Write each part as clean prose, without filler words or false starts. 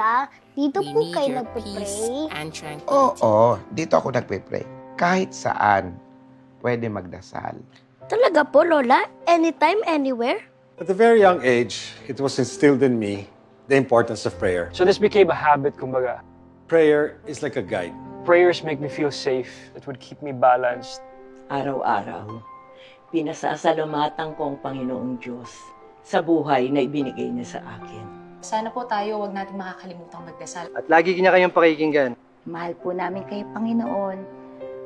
Lola, dito We po need kayo your nagpe-pray? peace and tranquility. Oo, dito ako nagpe-pray. Kahit saan, pwede magdasal. Talaga po, Lola? Anytime, anywhere? At a very young age, it was instilled in me the importance of prayer. So this became a habit, kumbaga. Prayer is like a guide. Prayers make me feel safe. It would keep me balanced. Araw-araw, pinasasalamatan ko ang Panginoong Diyos sa buhay na ibinigay niya sa akin. Sana po tayo wag nating makakalimutang magdasal. At lagi niya kayong pakikinggan. Mahal po namin kayo, Panginoon,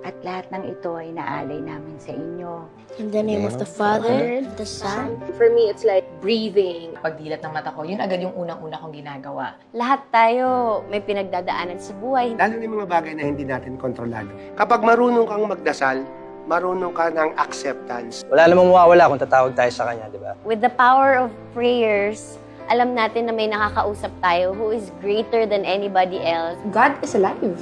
at lahat ng ito ay naalay namin sa inyo. In the name of the Father, the Son. For me, it's like breathing. Pagdilat ng mata ko, yun agad yung unang-una kong ginagawa. Lahat tayo may pinagdadaanan sa buhay. Lalo na yung mga bagay na hindi natin kontrolado. Kapag marunong kang magdasal, marunong ka ng acceptance. Wala namang mawawala kung tatawag tayo sa Kanya, di ba? With the power of prayers, alam natin na may nakakausap tayo who is greater than anybody else. God is alive.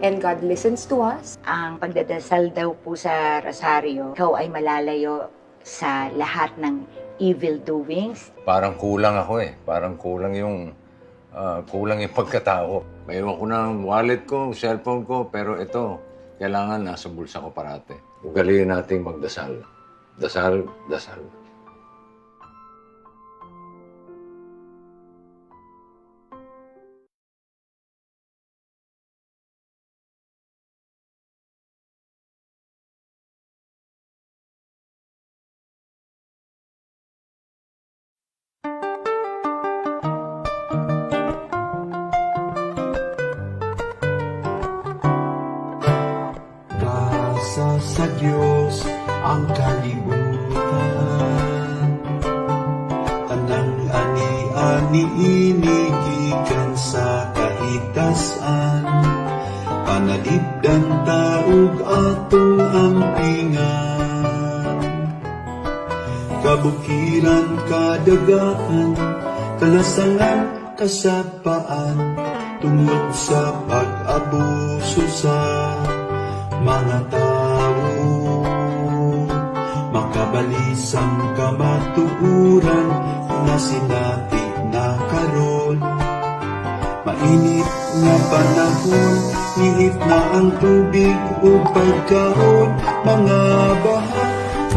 And God listens to us. Ang pagdadasal daw po sa Rosario, ikaw ay malalayo sa lahat ng evil doings. Parang kulang ako eh. Parang kulang yung pagkatao. Mayroon ko ng wallet ko, cellphone ko, pero ito, kailangan nasa bulsa ko parate. Ugaliin nating magdasal. Dasal, dasal. Nasa sa Diyos ang kalibutan, tanang ani-ani inigikan sa kahitasan, panalipdan taog atong ampingan, kabukiran kadagatan, kalasangan kasapaan, tungod sa pag-abuso sa mga tao, makabalisang kamatuuran na sinati na karon. Mainit na panahon, init na ang tubig o pagkaon, mga baha,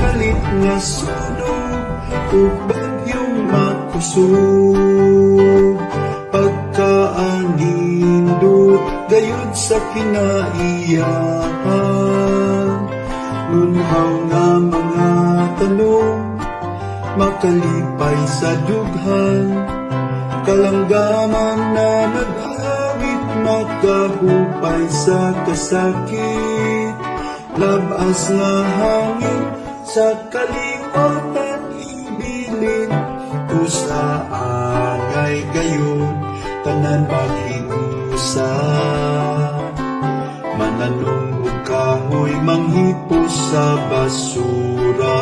kalit nga sunog, o bagyong makusog. Pagkaanindot, gayud sa kinaiyahan, lunhaw nga mga tanong, makalipay sa dughan, kalanggaman na nag-awit, makahupay sa kasakit, labas nga hangin sa kaliwatan ibilin, usa agay gayon, tanan maghiusa, mananong ug kahoy manghipos sa basura.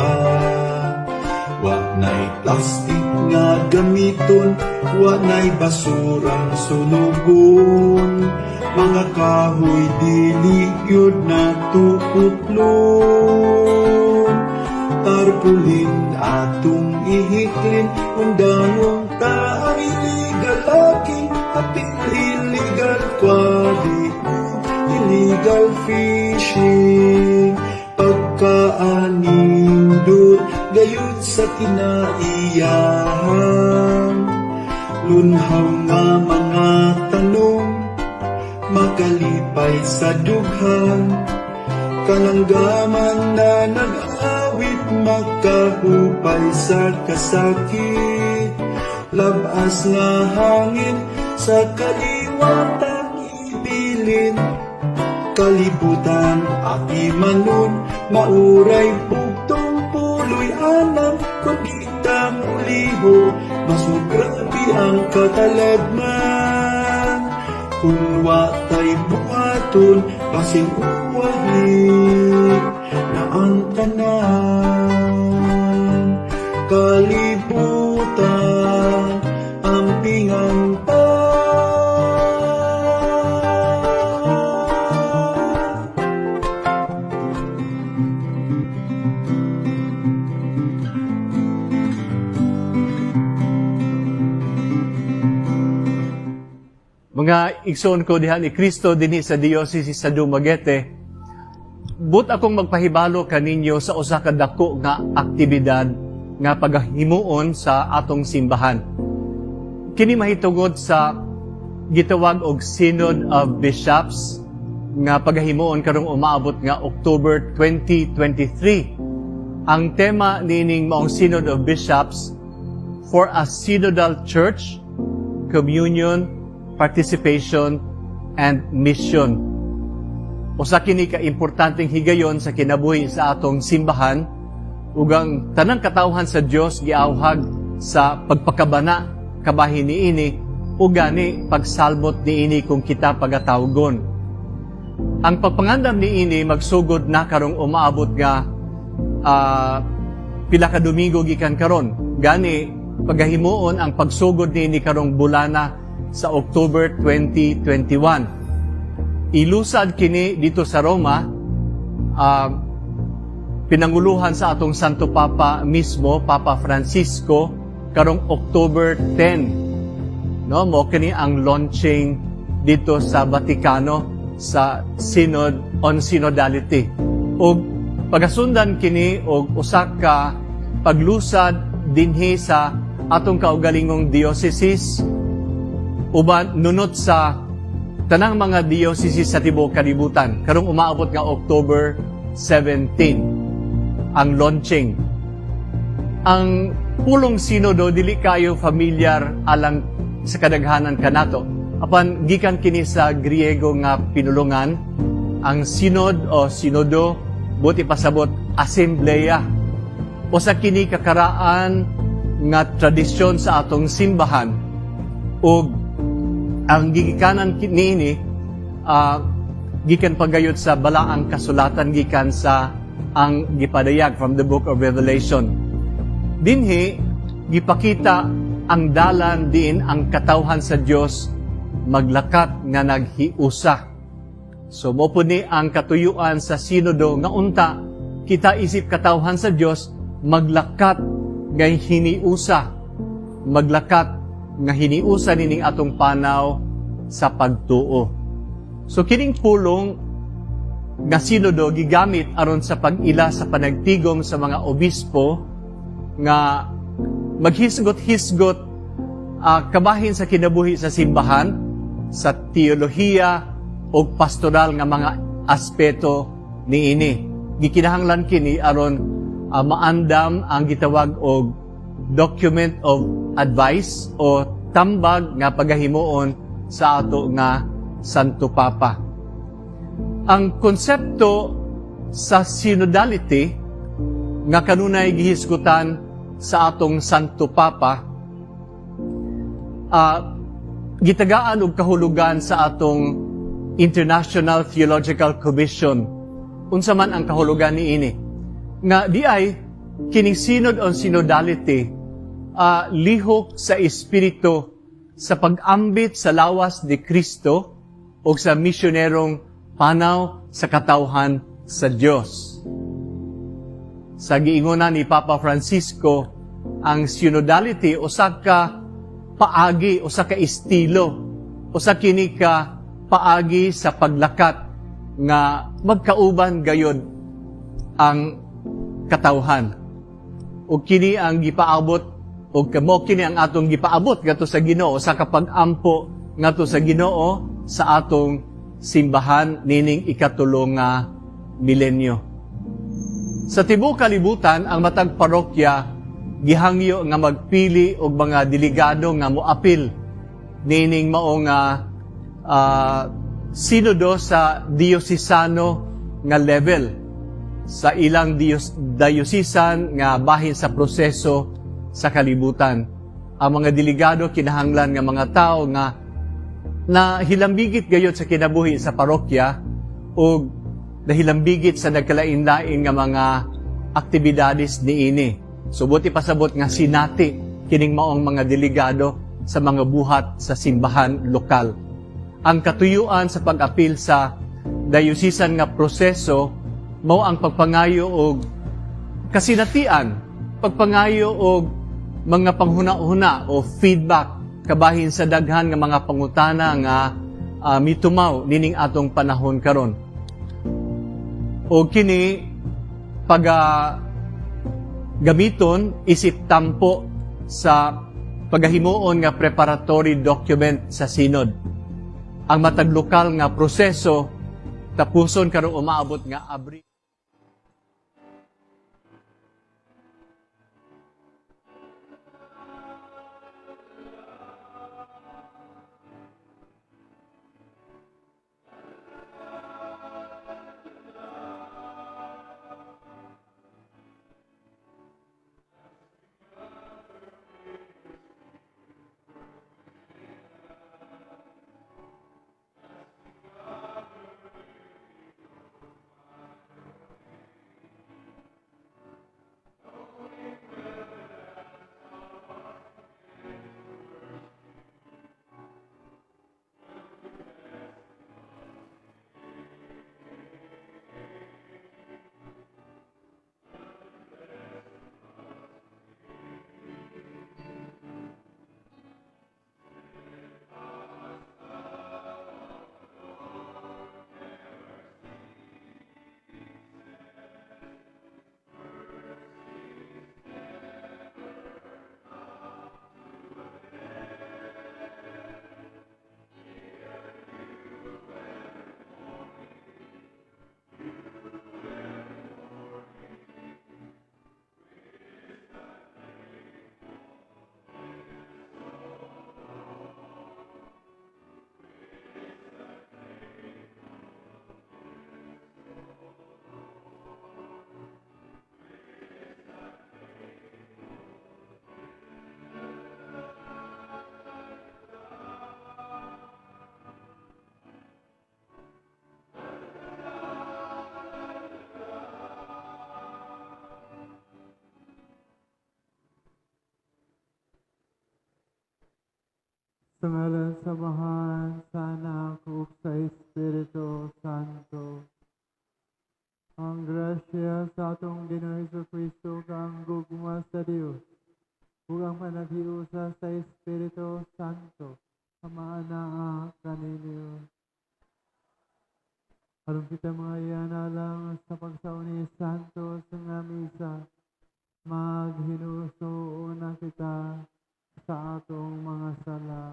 Wa na'y plastic nga gamiton, wa na'y basurang sunugon, mga kahoy dili yun na tuputlon. Tarpulin atong ihiklin, undangong taay ligalaki, apil illegal quarry, illegal fishing, pagkaanindot, gayud sa kinaiyahan, lunhaw nga mga tanong, makalipay sa dughan, kalanggaman na nag-awit, makahupay sa kasakit, labas nga hangin sa kaliwatan ibilin, kalibutan aki manon, mauray bugtong puloy anam, kundi muliho, masugrabi ang katalagman, kung watay buhaton, basing uwahit na ang tanan, kalibutan ang pingang pa. Mga igsoon ko diha ni Kristo dinhi sa Diocese sa Dumaguete, but akong magpahibalo kaninyo sa usa ka dako nga aktibidad nga pagahimuon sa atong simbahan. Kini mahitungod sa gitawag og Synod of Bishops nga pagahimuon karong umaabot nga October 2023. Ang tema nining maong Synod of Bishops, for a synodal church, communion, participation, and mission. Usa kini ka importanteng higayon sa kinabuhi sa atong simbahan, ug ang tanang katawhan sa Dios giawhag sa pagpakabana kabahin niini ug gani pagsalbot niini kung kita pagatawgon. Ang pagpangandam niini magsugod na karong umaabot nga pila ka Domingo gikan karon. Gani pagahimuon ang pagsugod niini karong bulana sa October 2021. Ilusad kini dito sa Roma, pinanguluhan sa atong Santo Papa mismo, Papa Francisco, karong October 10. No, mo kini ang launching dito sa Vaticano sa Synod on Synodality. Og pagasundan kini og usa ka paglusad dinhi sa atong kaugalingong dioceses, uban nunot sa tanang mga dioceses sa tibuok kalibutan. Karong umaabot nga October 17 ang launching. Ang pulong sinodo dili kayo familiar alang sa kadaghanan kanato. Apan gikan kini sa Griego nga pinulungan, ang synod o sinodo buti pasabot assembleya. O sa kini kakaraan nga tradisyon sa atong simbahan, ug ang gigikanan niini gikan pagayot sa balaang kasulatan gikan sa ang gipadayag from the book of Revelation. Dinhi gipakita ang dalan diin ang katawhan sa Dios maglakat nga naghiusa. So mo po ni ang katuyuan sa sinodo nga unta kita isip katawhan sa Dios maglakat nga hiniusa, maglakat nga hiniusa nining atong panaw sa pagtuo. So kining pulong nga sinodo gigamit aron sa pag-ila sa panagtigom sa mga obispo nga maghisgot-hisgot kabahin sa kinabuhi sa simbahan, sa teolohiya o pastoral nga mga aspeto niini. Gikinahanglan kini aron maandam ang gitawag og document of advice o tambag nga pagahimuon sa ato nga Santo Papa. Ang konsepto sa synodality nga kanunay gihisgutan sa atong Santo Papa, gitagaan og kahulugan sa atong International Theological Commission. Unsa man ang kahulugan niini? Nga di ay kining Synod on Synodality lihok sa espiritu sa pag-ambit sa lawas ni Kristo o sa misyonerong panaw sa katawhan sa Dios. Sa giingunan ni Papa Francisco, ang synodality usa ka paagi, usa ka estilo, usa kini ka paagi sa paglakat nga magkauban gayod ang katawhan. O kini ang gipaabot o kamo kini ang atong gipaabot ngadto sa Ginoo sa kapag-ampo ngadto sa Ginoo sa atong simbahan nining ikatulong nga milenyo. Sa tibuok kalibutan ang matag parokya gihangyo nga magpili og mga delegado nga moapil nining mao nga sinodo sa diocesano nga level sa ilang diocesan nga bahin sa proseso sa kalibutan. Ang mga delegado kinahanglan nga mga tao nga na hilambigit gayod sa kinabuhi sa parokya o nahilambigit sa nagkalain-lain nga mga aktibidades niini. So buti pasabot nga sinati kining maong mga delegado sa mga buhat sa simbahan lokal. Ang katuyuan sa pag-apil sa diocesan nga proseso mao ang pagpangayo og kasinatian, pagpangayo og mga panghuna-huna o feedback kabahin sa daghan nga mga pangutana nga mitumaw nining atong panahon karon. O kini gamiton isip tampo sa pagahimuon nga preparatory document sa sinod. Ang matag lokal nga proseso tapuson karon umaabot nga abri. Sa ngalan samahan sa Anak ug sa Espiritu Santo. Ang grasya sa atong Ginoong Jesucristo kang gugma sa Dios ug ang panaghiusa sa Espiritu Santo amaana kaninyo. Aron kita mga ianalang sa pagsauni santo sa nga misa, maghinuso na kita sa atong mga sala.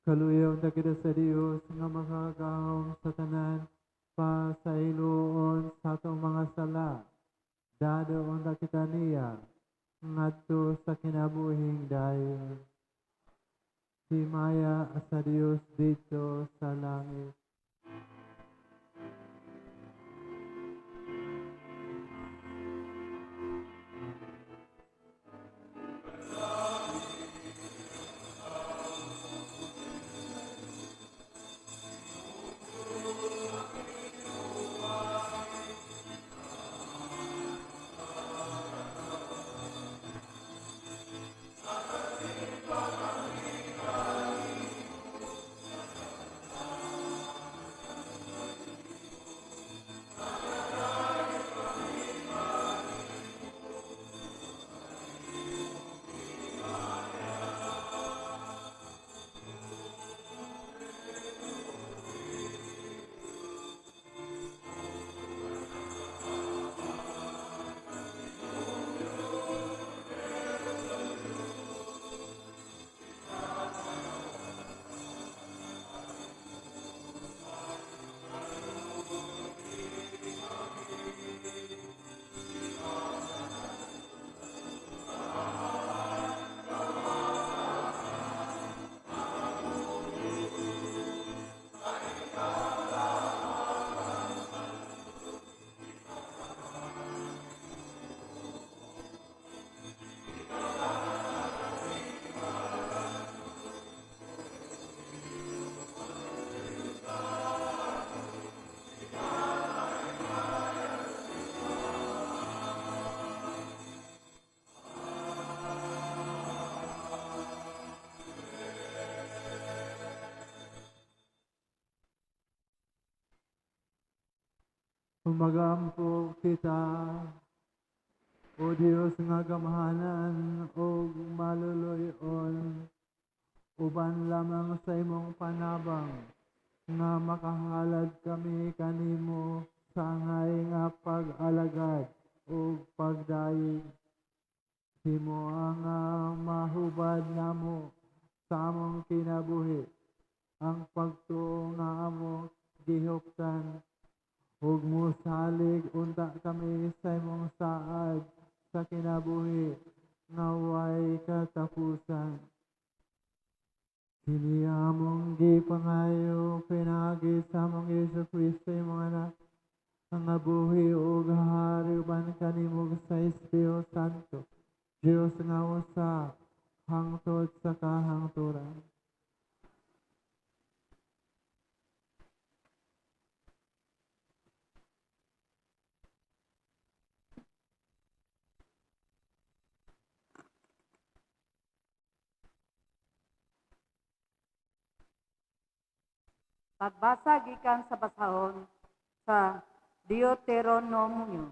Kaluyaw na kita sa Dios nga makakahom sa tanan pa sa iluon sa atong mga sala. Dadoon na kita niya ngadto sa kinabuhing dayon. Himaya sa Dios dito sa langit. Umagampo kita, o Dios nga gamahanan o maluluyon, uban lamang sa imong panabang, nga makahalad kami kanimo sangay nga pag-alagad o pagdaig. Himo ang mahubad namo sa among kinabuhi, ang pagtuo nga amo gihuptan, ug musalig unta kami sa imong saad sa kinabuhi nga way katapusan. Kini among gipangayo pinagi sa among Yesu Kristo imong anak, ang nabuhi ug hari uban kanimo sa Espiritu Santo, Dios nga usa hangtod sa kahangturan. Pagbasa gikan sa basahon sa Deuteronomio.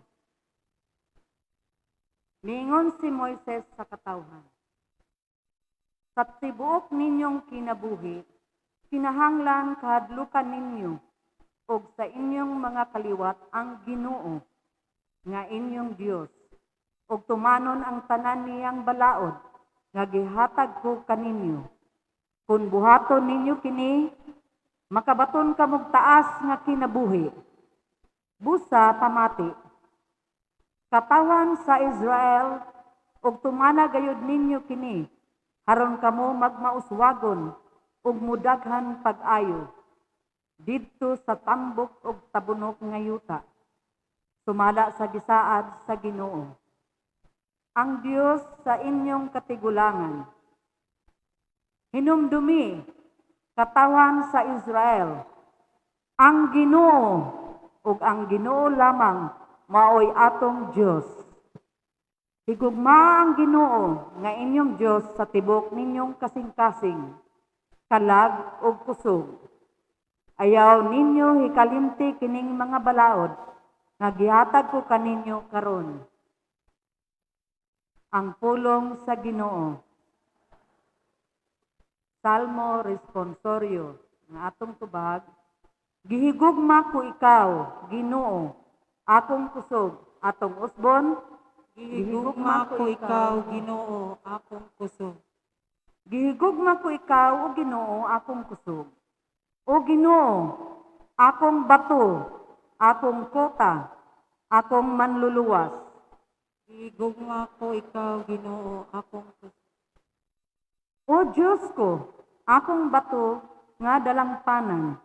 Mingon si Moises sa katawhan, sa tibuok ninyong kinabuhi, kinahanglan kahadlukan ninyo og sa inyong mga kaliwat ang Ginoo nga inyong Dios, og tumanon ang tanan niyang balaod nga gihatag ko kaninyo. Kung buhaton ninyo kini, makabaton kamog taas nga kinabuhi. Busa pamati. Katawan sa Israel, ug tumana gayud ninyo kini, haron kamo magmauswagon ug mudaghan pag-ayo didto sa tambok ug tabunok nga yuta, sumala sa gisaad sa Ginoo, ang Dios sa inyong katigulangan. Hinumdumi katawan sa Israel, ang Ginoo ug ang Ginoo lamang maoy atong Dios. Higugma ang Ginoo nga inyong Dios sa tibok ninyong kasing-kasing, kalag ug kusog. Ayaw ninyo hikalimti kining mga balaod nga gihatag ko kaninyo karon. Ang pulong sa Ginoo. Salmo responsorio nga atong tubag, gihigugma ko ikaw, Ginoo, akong kusog, atong usbon, gihigugma ko ikaw, Ginoo, akong kusog. Gihigugma ko ikaw, o Ginoo, akong kusog. O Ginoo, akong bato, akong kota, akong manluluwas. Gihigugma ko ikaw, Ginoo, akong kusog. O Diyos ko, akong bato nga dalampanan,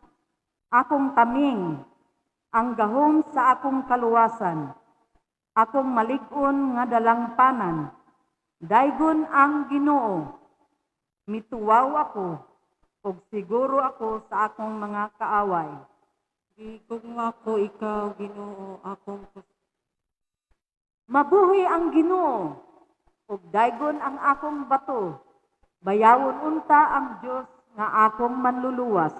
akong taming, ang gahom sa akong kaluwasan, akong malig-on nga dalampanan, daygon ang Ginoo, mituwaw ako, ug siguro ako sa akong mga kaaway. Gigugma ko ikaw, Ginoo, akong mabuhi ang Ginoo, ug daygon ang akong bato, bayawon unta ang Dios nga akong manluluwas.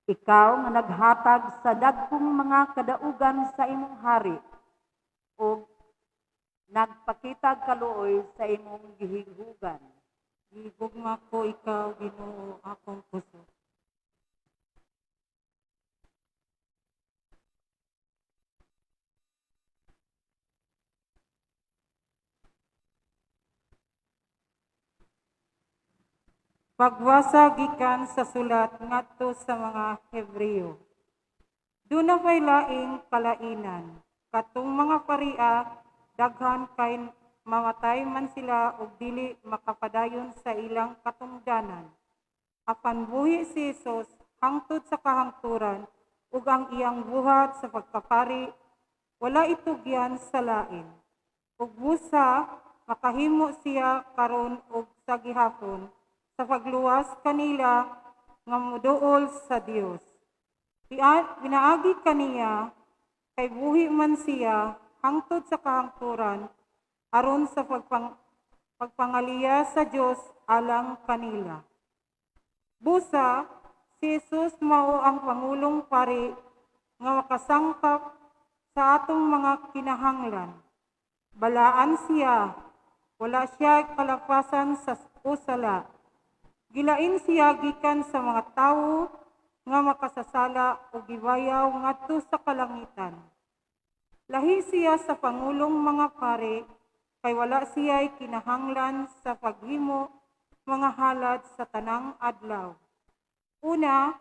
Ikaw nga naghatag sa dagkong mga kadaugan sa imong hari, ug nagpakitag kaluoy sa imong gihighugan. Gigugma ko ikaw, Ginoo, akong puso. Pagbasa gikan sa sulat ngadto sa mga Hebreo. Duna kay laing kalainan, katong mga paria daghan kay mamatay man sila og dili makapadayon sa ilang katungdanan. Apan buhi si Jesus hangtod sa kahangturan ug ang iyang buhat sa pagkapari wala itugyan sa lain. Ug busa makahimo siya karon ug sa gihapon sa pagluwas kanila nga moduol sa Dios. Pinaagi kaniya kay buhi man siya hangtod sa kahangturan aron sa pagpangaliya sa Dios alang kanila. Busa, si Jesus mao ang pangulong pari nga makasangkap sa atong mga kinahanglan. Balaan siya, wala siya kalapasan sa usala. Gilain siya gikan sa mga tawo nga makasasala o gibayaw ngadto sa kalangitan. Lahi siya sa pangulong mga pare, kay wala siya'y kinahanglan sa paghimo mga halad sa tanang adlaw. Una,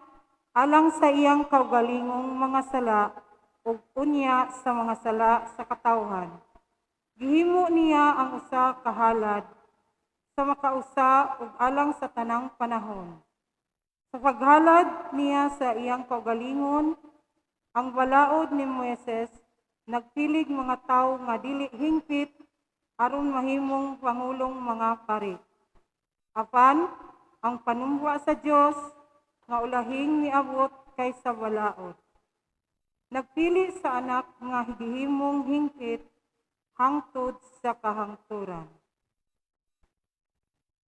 alang sa iyang kaugalingong mga sala ug unya sa mga sala sa katawhan. Gihimo niya ang usa ka halad sa makausa ug alang sa tanang panahon. Sa paghalad niya sa iyang kaugalingon, ang balaod ni Moises nagpilig mga tawo nga dili hingpit aron mahimong pangulong mga pari. Apan ang panumwa sa Dios nga ulahing niabot kay sa balaod. Nagpili sa anak nga gihimong hingpit hangtod sa kahangturan.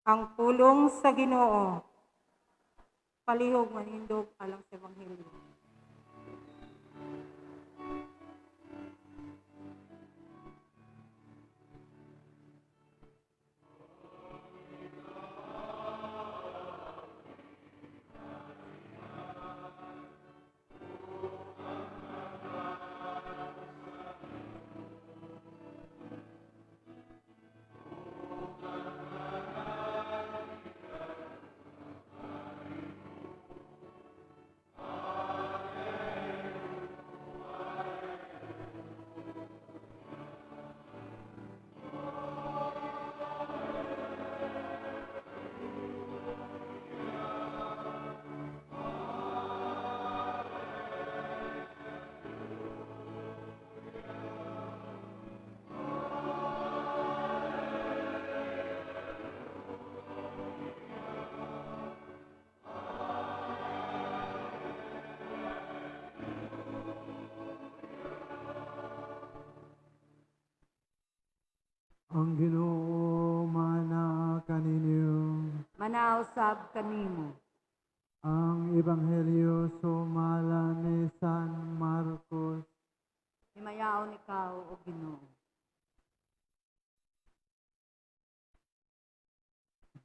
Ang pulong sa Ginoo. Palihog manindog alang sa Ebanghelyo. Ang Ginoo mana kaninyo. Manausab kanimo. Ang Ebanghelyo sumala ni San Marcos. Himayaon ikaw o Ginoo.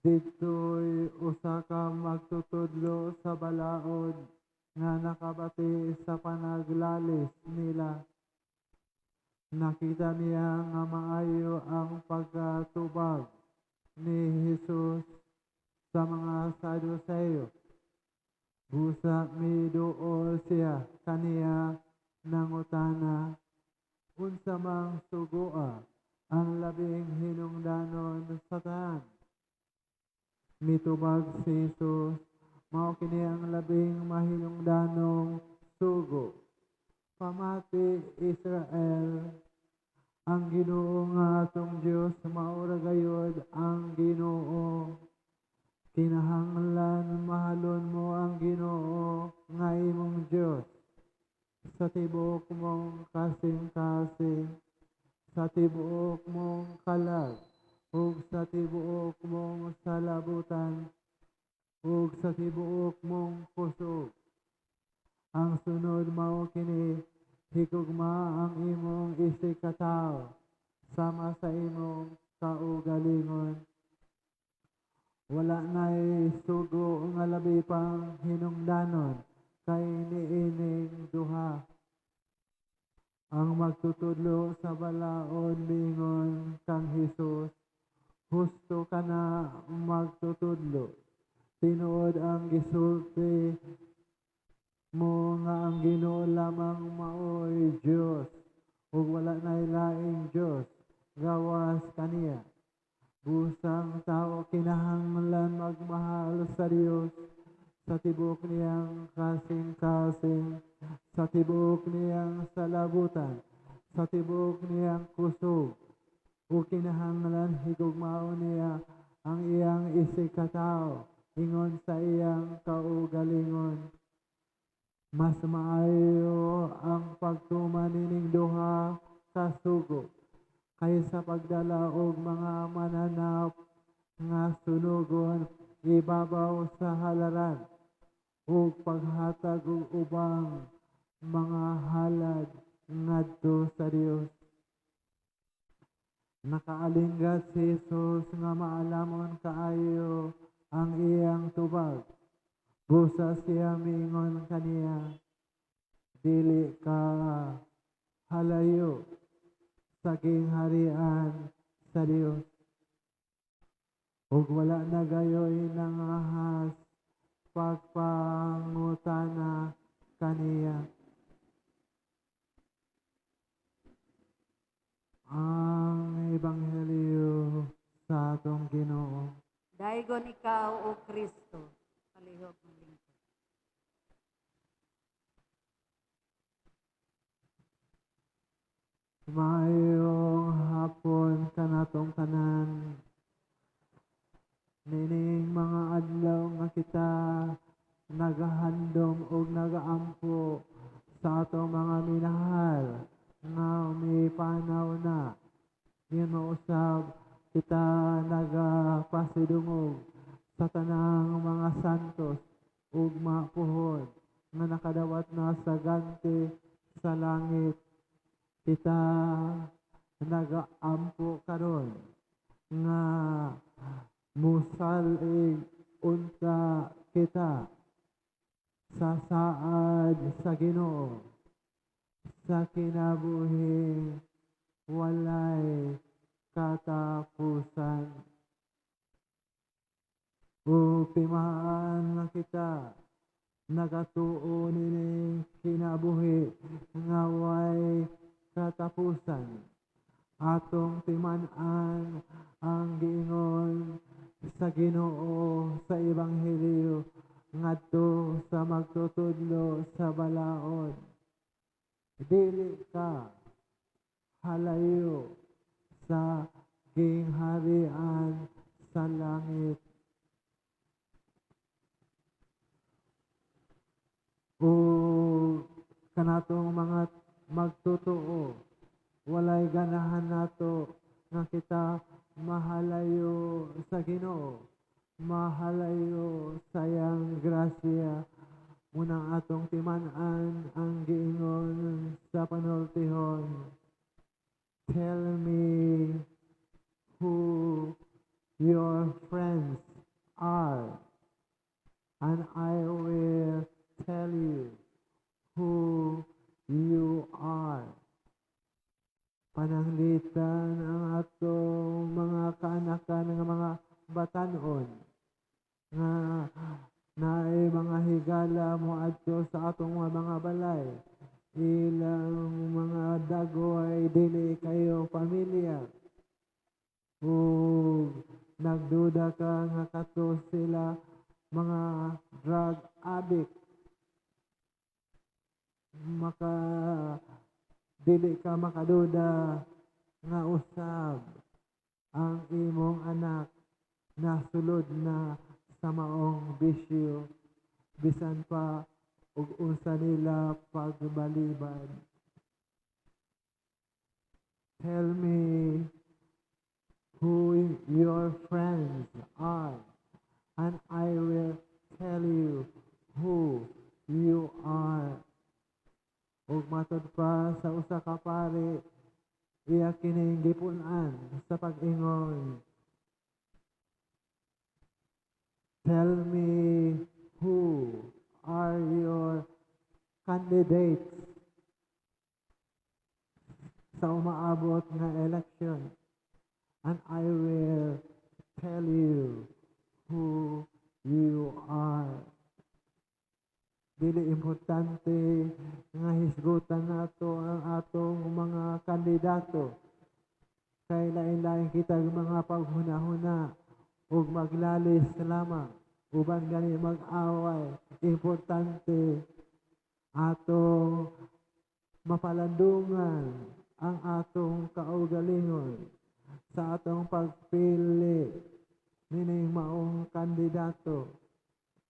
Dito'y usa ka magtutudlo sa balaod nga nakabati sa panaglalis nila. Nakita niya nga maayo ang pagkatubag ni Jesus sa mga Saduceo. Busa miduol siya kaniya nangutana unsa mang sugoa ang labing hinungdanon sa tanan. Mitubag si Jesus, mao kini ang labing mahinungdanong sugo. Pamati Israel, ang Ginoo nga atong Dios maura gayud ang Ginoo. Kinahanglan mahalon mo ang Ginoo nga imong Dios sa tibuok mong kasing-kasing, sa tibuok mong kalag, ug sa tibuok mong salabutan, ug sa tibuok mong kusog. Ang sunod mao kini, higugma ang imong isikataw sama sa imong kaugalingon. Wala na'y sugo nga labi pang hinungdanon kay niining duha. Ang magtutudlo sa balaod lingon kang Hesus, husto ka na magtutudlo. Tinuod ang gisulti mo nga ang Ginoo lamang maoy Dios ug wala nay laing Dios gawas kaniya. Busang tao kinahanglan magmahal sa Dios sa tibuok niyang kasing-kasing, sa tibuok niyang salabutan, sa tibuok niyang kusog, ug kinahanglan higugmao niya ang iyang isikataw ingon sa iyang kaugalingon. Mas maayo ang pagtuman nining duha ka sugo kaysa pagdala og mga mananap nga sunugon ibabaw sa halaran ug paghatag og ubang mga halad ngadto sa Dios. Nakaalinggat si Jesus nga maalamon kaayo ang iyang tubag. Busa siya mingon kaniya, dili ka halayo sa gingharian sa Dios. Ug wala na gayoy nangahas pagpangutana kaniya. Ang Ebanghelyo sa atong Ginoo. Daigon ikaw, O Kristo, palihog ng lingkod. Maayong hapon kanatong tanan. Nining mga adlaw nga kita nagahandom o nagaampo sa atong mga minahal nga may panaw na. Yun usab kita nagapasidungog sa tanang mga santos ug mapuhon nga nakadawat na sa ganti sa langit. Kita nagaampo karon nga musalig unta kita sa saad sa Ginoo sa kinabuhi walay katapusan. O pimaan na kita nagatuo ni kinabuhi nga way katapusan. Atong timan-an ang giingon sa Ginoo sa Ebanghelyo ngadto sa magtutudlo sa balaod. Dili ka halayo sa gingharian sa langit. O kanatong mga magtotoo, walay ganahan nato nga kita mahalayo sa Ginoo, mahalayo sa iyang grasya. Unang atong timan-an ang giingon sa panultihon. Tell me who your friends are, and I will tell you who you are. Pananglitan ang atong mga kaanakan ng mga batanon nga naay mga higala mo adto sa atong mga balay. Ilang mga dagoy dili kayo pamilya. O nagduda ka nga kato sila mga drug addict. Dili ka makaduda nga usab ang imong anak nasulod na sa maong bisyo bisan pa ug unsa nila pagbalibad. Tell me who your friends are, and I will tell you who you are. Ug matod pa sa usa ka pari, iya kining gipun-an sa pag-ingon. Tell me who are your candidates sa umaabot nga election, and I will tell you who you are. Dili importante nga hisgutan nato ang atong mga kandidato. Kay lain-lain kita mga paghuna-huna ug maglalis lamang. Uban gani mag-away. Importante atong mapalandungan ang atong kaugalingon sa atong pagpili nining maong kandidato.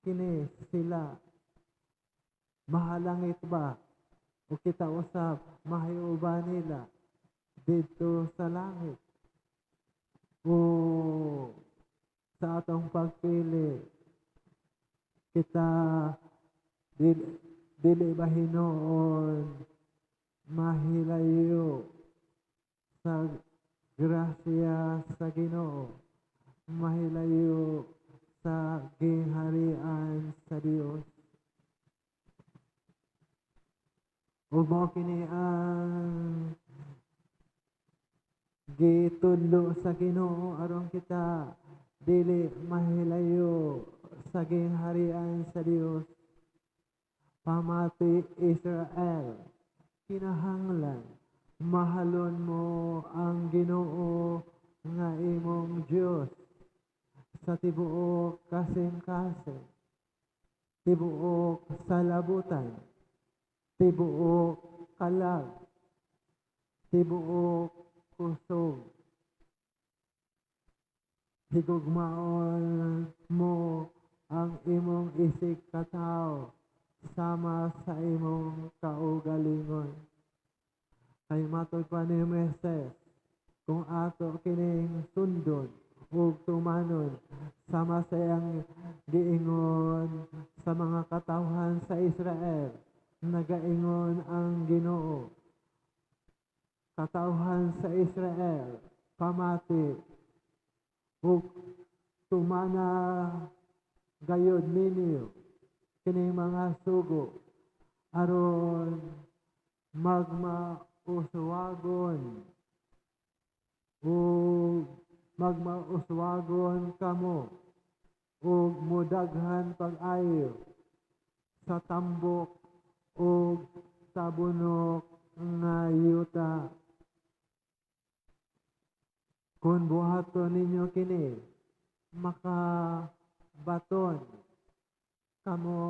Kini sila mahalangit ba o kita usab mahiuba nila dito sa langit o sa atong pagpili kita dili ba hinuon mahilayo sa grasya sa Ginoo, mahilayo sa gingharian sa Dios. Ug mao kini ang gitudlo sa Ginoo aron kita dili mahilayo sa gingharian sa Dios. Pamati Israel, kinahanglan mahalon mo ang Ginoo nga imong Dios sa tibuok kasing-kasing, tibuok salabutan, tibuok kalag, tibuok kusog. Higugmaon mo ang imong isig katawo sama sa imong kaugalingon. Kay matod pa ni Moises, kung ato kining sundon ug tumanon sama sa iyang giingon sa mga katawhan sa Israel, nagaingon ang Ginoo. Katawhan sa Israel, pamati ug tumana gayud ninyo kining mga sugo aron magmauswagon ug magmauswagon kamo ug mudaghan pag-ayo sa tambok ug sa bunok nga yuta. Kung buhaton ninyo kini, makabaton kamo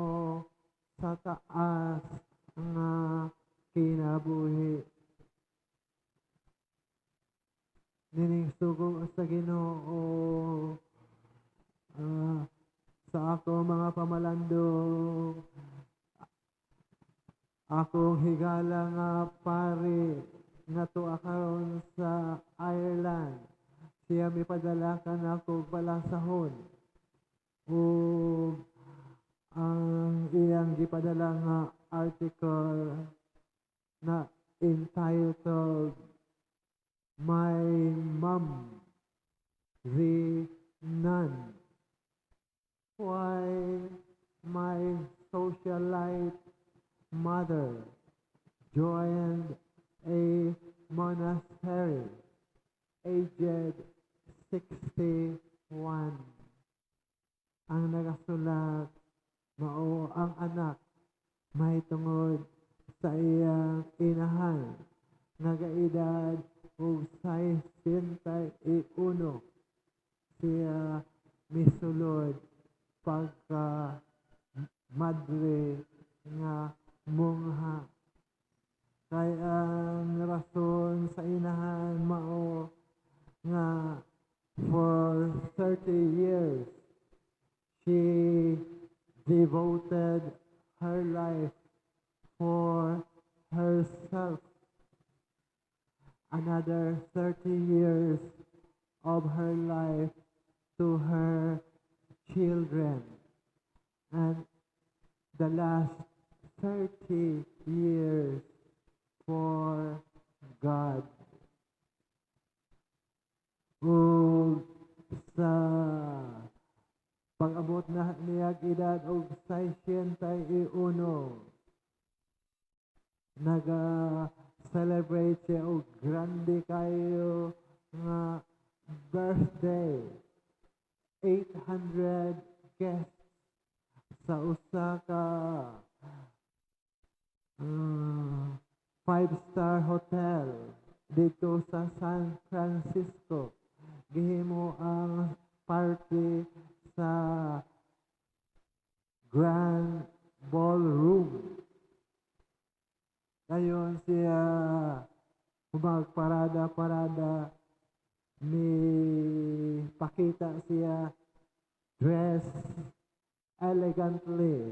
sa taas nga kinabuhi. Nining sugo sa Ginoo sa ako mga pamalandong, akong higala nga pari nga tuwa karon sa Ireland. Siya mipadala ka na ako balasahon. Ug ang iyang gipadala nga article na entitled My Mom, the Nun. Why my socialite mother joined a monastery aged 61. Ang nagasulat mao ang anak may tungod sa iyang inahan nagaedad og 61 siya misulod pagka madre nga mongha. Kay ang rason sa inahan mao nga for 30 years she devoted her life for herself. Another 30 years of her life to her children. And the last 30 years for God. Ug sa pag-abot na niya edad og 61, naga-celebrate siya og grande kayo nga birthday. 800 guests sa usa ka 5-star hotel dito sa San Francisco. Gihimo ang party sa Grand Ballroom. Dayon siya magparada-parada, ni pakita siya dressed elegantly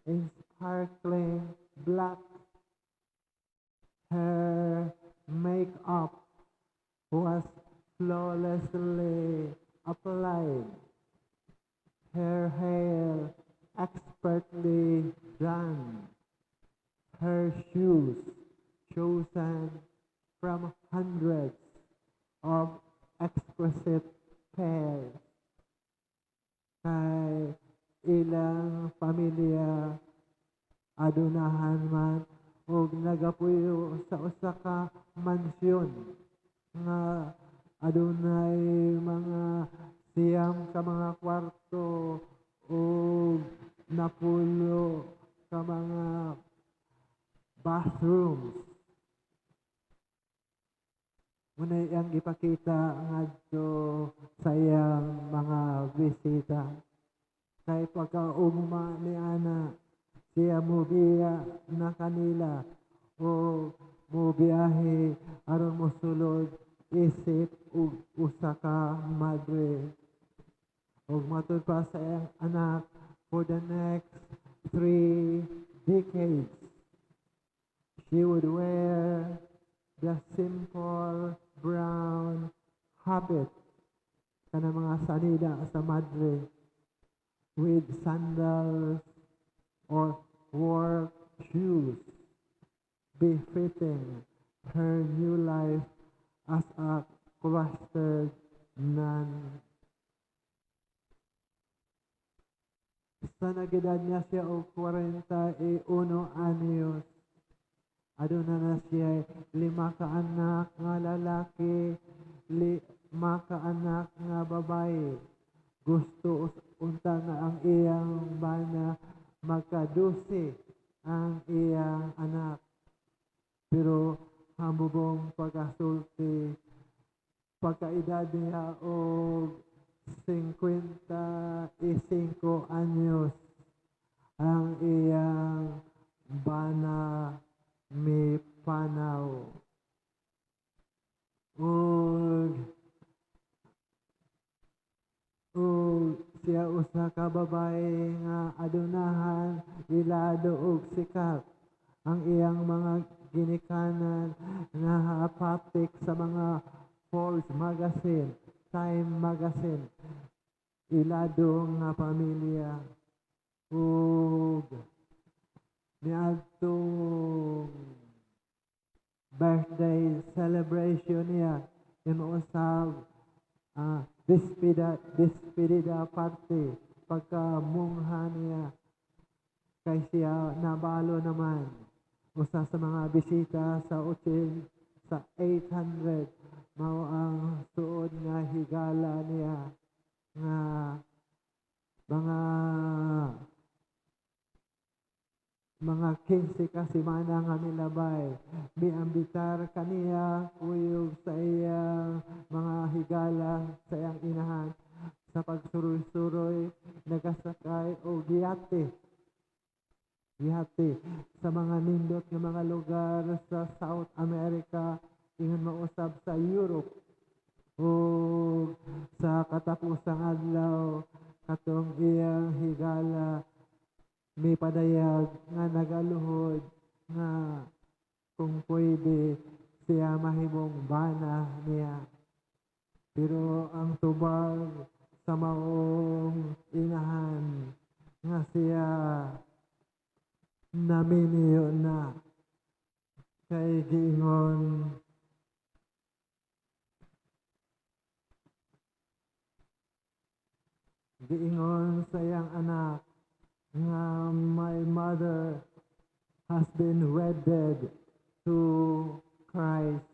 in sparkling black. Her makeup was flawlessly applied. Her hair expertly done. Her shoes chosen from hundreds of exquisite pairs. Kay ilang pamilya adunahan man og nagapuyo sa usa ka mansyon nga adunay mga siyam ka mga kwarto ug napulo ka mga bathrooms. Muna yang ipakita ngadto sa iyang mga bisita. Kay pagkaugma ni ana siya mubiya na kanila o mubiyahe aron mosulod isip ug usa ka madre. Ug matud pa sa iyang anak for the next 3 decades. She would wear the simple brown habit kana mga sanida sa madre with sandals or work shoes befitting her new life as a cloistered nun. Sa nagedad niya siya og 41 anyos, aduna na siya 5 ka anak nga lalaki, 5 ka anak nga babae. Gusto unta nga ang iyang bana magka-12 ang iyang anak. Pero hambubong pagkasulti, pagkaedad niya og 55 anyos, ang iyang bana may panaw. Ug siya usa ka babae nga adunahan, ilado og sikat. Ang iyang mga ginikanan nga hapatik sa mga Forbes magazine, Time magazine, ilado nga pamilya. Ug niadtong birthday celebration niya inuusab despedida party pagkamungha niya kay siya nabalo naman usa sa mga bisita sa hotel sa 800 mao ang suod nga higala niya nga mga 15 ka semana nga milabay. Miambitar kaniya uyog sa iyang mga higala sa iyang inahan sa pagsuroy-suroy nagasakay o giyate sa mga nindot nga mga lugar sa South America ingon mausab sa Europe o sa katapusang adlaw katong iyang higala may padayag nga nagaluhod nga kung pwede siya mahimong bana niya. Pero ang tubag sa maong inahan nga siya naminiyo na kay giingon sa iyang anak nga my mother has been wedded to Christ.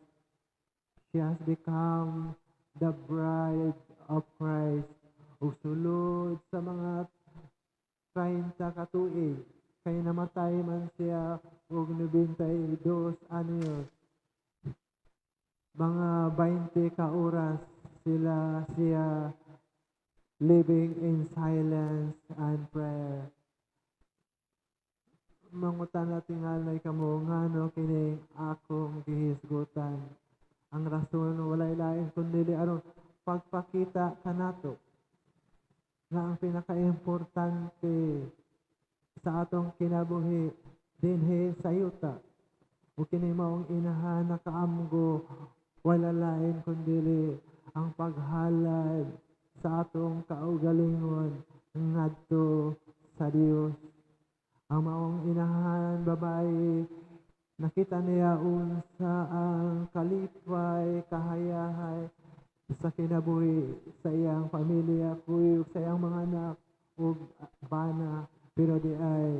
She has become the bride of Christ. Ug sulod sa mga 30 ka tuig kay namatay man siya og 92 anyos. Mga 20 ka oras siya living in silence and prayer. Mangutan na tingalay kamo ngano kini akong gihisgutan. Ang rason walay lain kundi aron pagpakita kanato nga ang pinaka-importante sa atong kinabuhi dinhi sa yuta o kini maong inahan na kaamgo wala lain kundi ang paghalad sa atong kaugalingon ngadto sa Dios. Ang maong inahan babae Nakita niya unsa ang kalipay, kahayahay sa kinabuhi sa iyang pamilya, kuyog sa iyang mga anak ug bana, pero di ay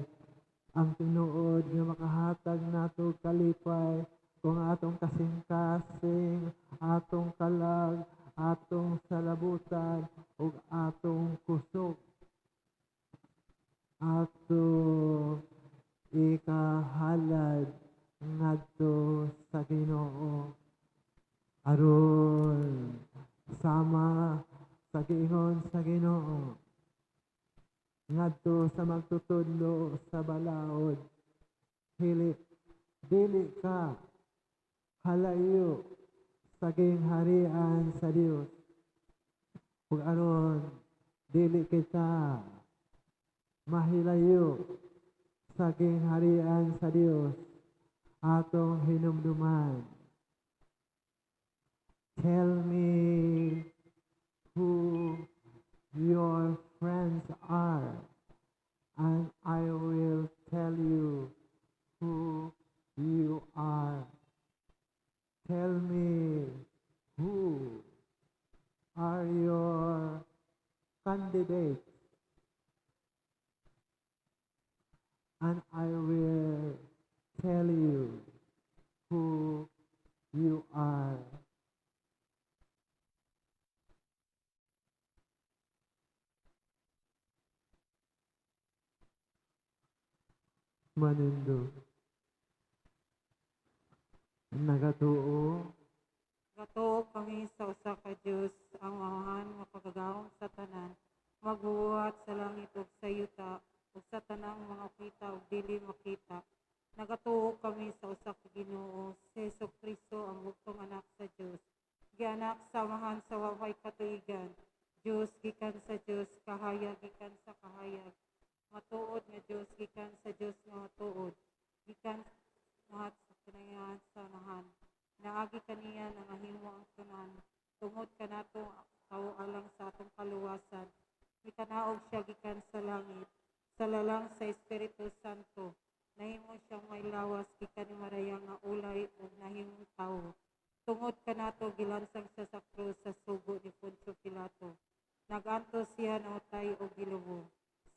ang tinuod nga makahatag nato kalipay kung atong kasing-kasing, atong kalag, atong salabutan ug atong kusog. Ato ikahalad ngadto sa Ginoo aron sama sa giingon sa Ginoo ngadto sa magtutudlo sa balaod. Dili ka halayo sa gingharian sa Dios ug aron dili kita mahilayo sa gingharian sa Dios atong hinumduman. Tell me who your friends are, and I will tell you who you are. Tell me who are your candidates, and I will tell you who you are. Manindo. Nagatuo. Gatuo kami sa usa ka Dios, ang amahan nga pagagahom sa tanan, magbuhat sa langit ug sa yuta, ug sa tanang mga kita ug dili makita. Nagatuo kami sa usa ka Ginoo, si Jesucristo ang bugtong anak sa Dios. Gianak sa amahan sa waway katuigan. Dios gikan sa Dios, kahayag gikan sa kahayag. Matuod nga Dios gikan sa Dios nga matuod. Gikan mahat sa kinayan sa anahan. Naagi kaniya na mahimo ang tanan. Tungod kanato tao alang sa atong kaluwasan. Mikanaog siya gikan sa langit. Sa lalang sa Espiritu Santo. Nahimo siyang may lawas gikan ni Maria nga ulay ug nahimong tawo. Tungod kanato gilansang siya sa krus sa sugo ni Poncio Pilato. Naganto siya namatay og gilubo.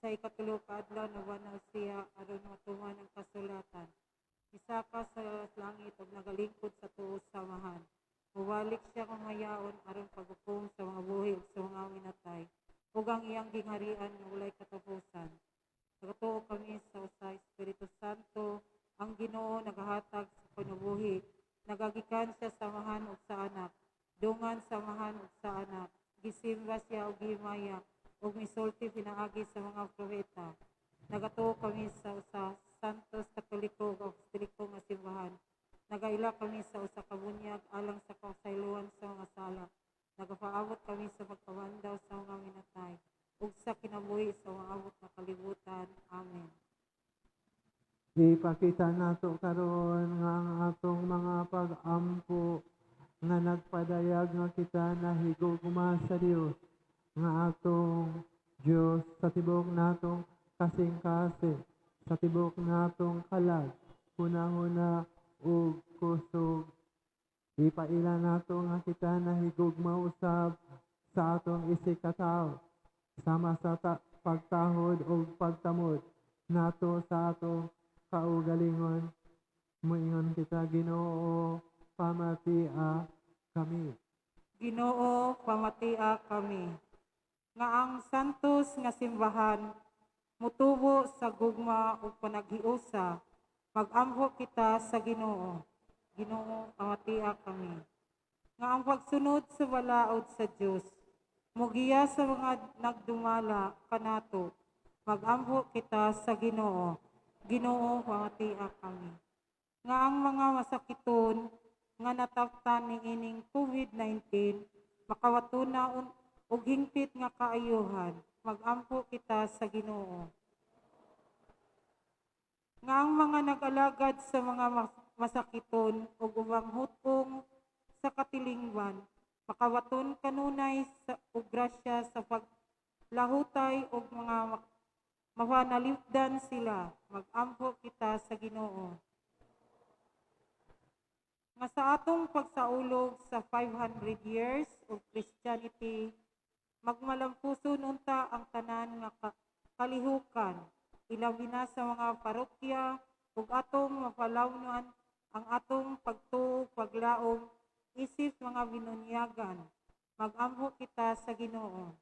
Sa ikatulo ka adlaw nawanaw siya aron matuman ang kasulatan. Isaka sa langit ug nagalingkod sa tuo sa amahan. Muwalik siya kung mayaon aron paghukom sa mga buhi ug sa mga minatay. Ug ang iyang gingharian nga walay katapusan. Nagatuo kami sa usa Espiritu Santo, ang Ginoo nagahatag sa panabuhi. Nagagikan siya sa amahan ug sa anak. Dungan sa amahan ug sa anak. Gisimba siya ug gihimaya ug misulti pinaagi sa mga propeta. Nagatuo kami sa usa Santos Katoliko ug Apostoliko nga simbahan. Nagaila kami sa usa ka bunyag alang sa kasaylohan sa mga sala. Nagapaabot kami sa pagkawandaw sa mga minatay ug sa kinabuhi sa mga abot na kalibutan. Amen. Ipakita nato karon nga ang atong mga pag-ampo nga nagpadayag nga kita nahigugma sa Dios nga atong Dios sa tibok natong kasing-kasing, sa tibok natong kalag, hunahuna ug kusog. Ipaila nato nga kita nahigugma usab sa atong isikataw, sama sa pagtahod ug pagtamod nato sa atong kaugalingon. Moingon kita, Ginoo, pamatia kami. Ginoo, pamatia kami. Nga ang santos nga simbahan mutubo sa gugma ug panaghiusa, mag-amho kita sa Ginoo. Ginoo, pamatia kami. Nga ang pagsunod sa balaod sa Dios mugiya sa mga nagdumala kanato, mag-amho kita sa Ginoo. Ginoo, pamatia kami. Nga ang mga masakiton nga nataptan ni ining COVID-19 makawatuna ug hingpit nga kaayuhan, mag-ampo kita sa Ginoo. Nga ang mga nag-alagad sa mga masakiton ug ubang hutong sa katilingban, makawaton kanunay ug grasya sa paglahutay ug mga mapanalipdan sila, mag-ampo kita sa Ginoo. nga sa atong pagsaulog sa 500 years of Christianity, magmalampuson unta ang tanan nga kalihukan, ilabi na sa mga parokya, ug atong mapalawnon ang atong pagtuo, paglaom, isip mga binunyagan. Mag-amho kita sa Ginoo.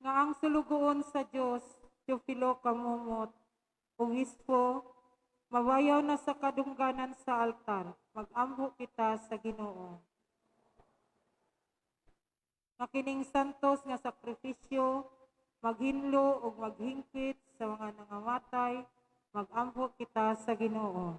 Nga ang sulugoon sa Dios, Teofilo Kamumot, Obispo, mabayaw na sa kadungganan sa altar, mag-amho kita sa Ginoo. Nga kining santos nga sakripisyo, maghinlo ug maghingpit sa mga nangamatay, mag-amho kita sa Ginoo.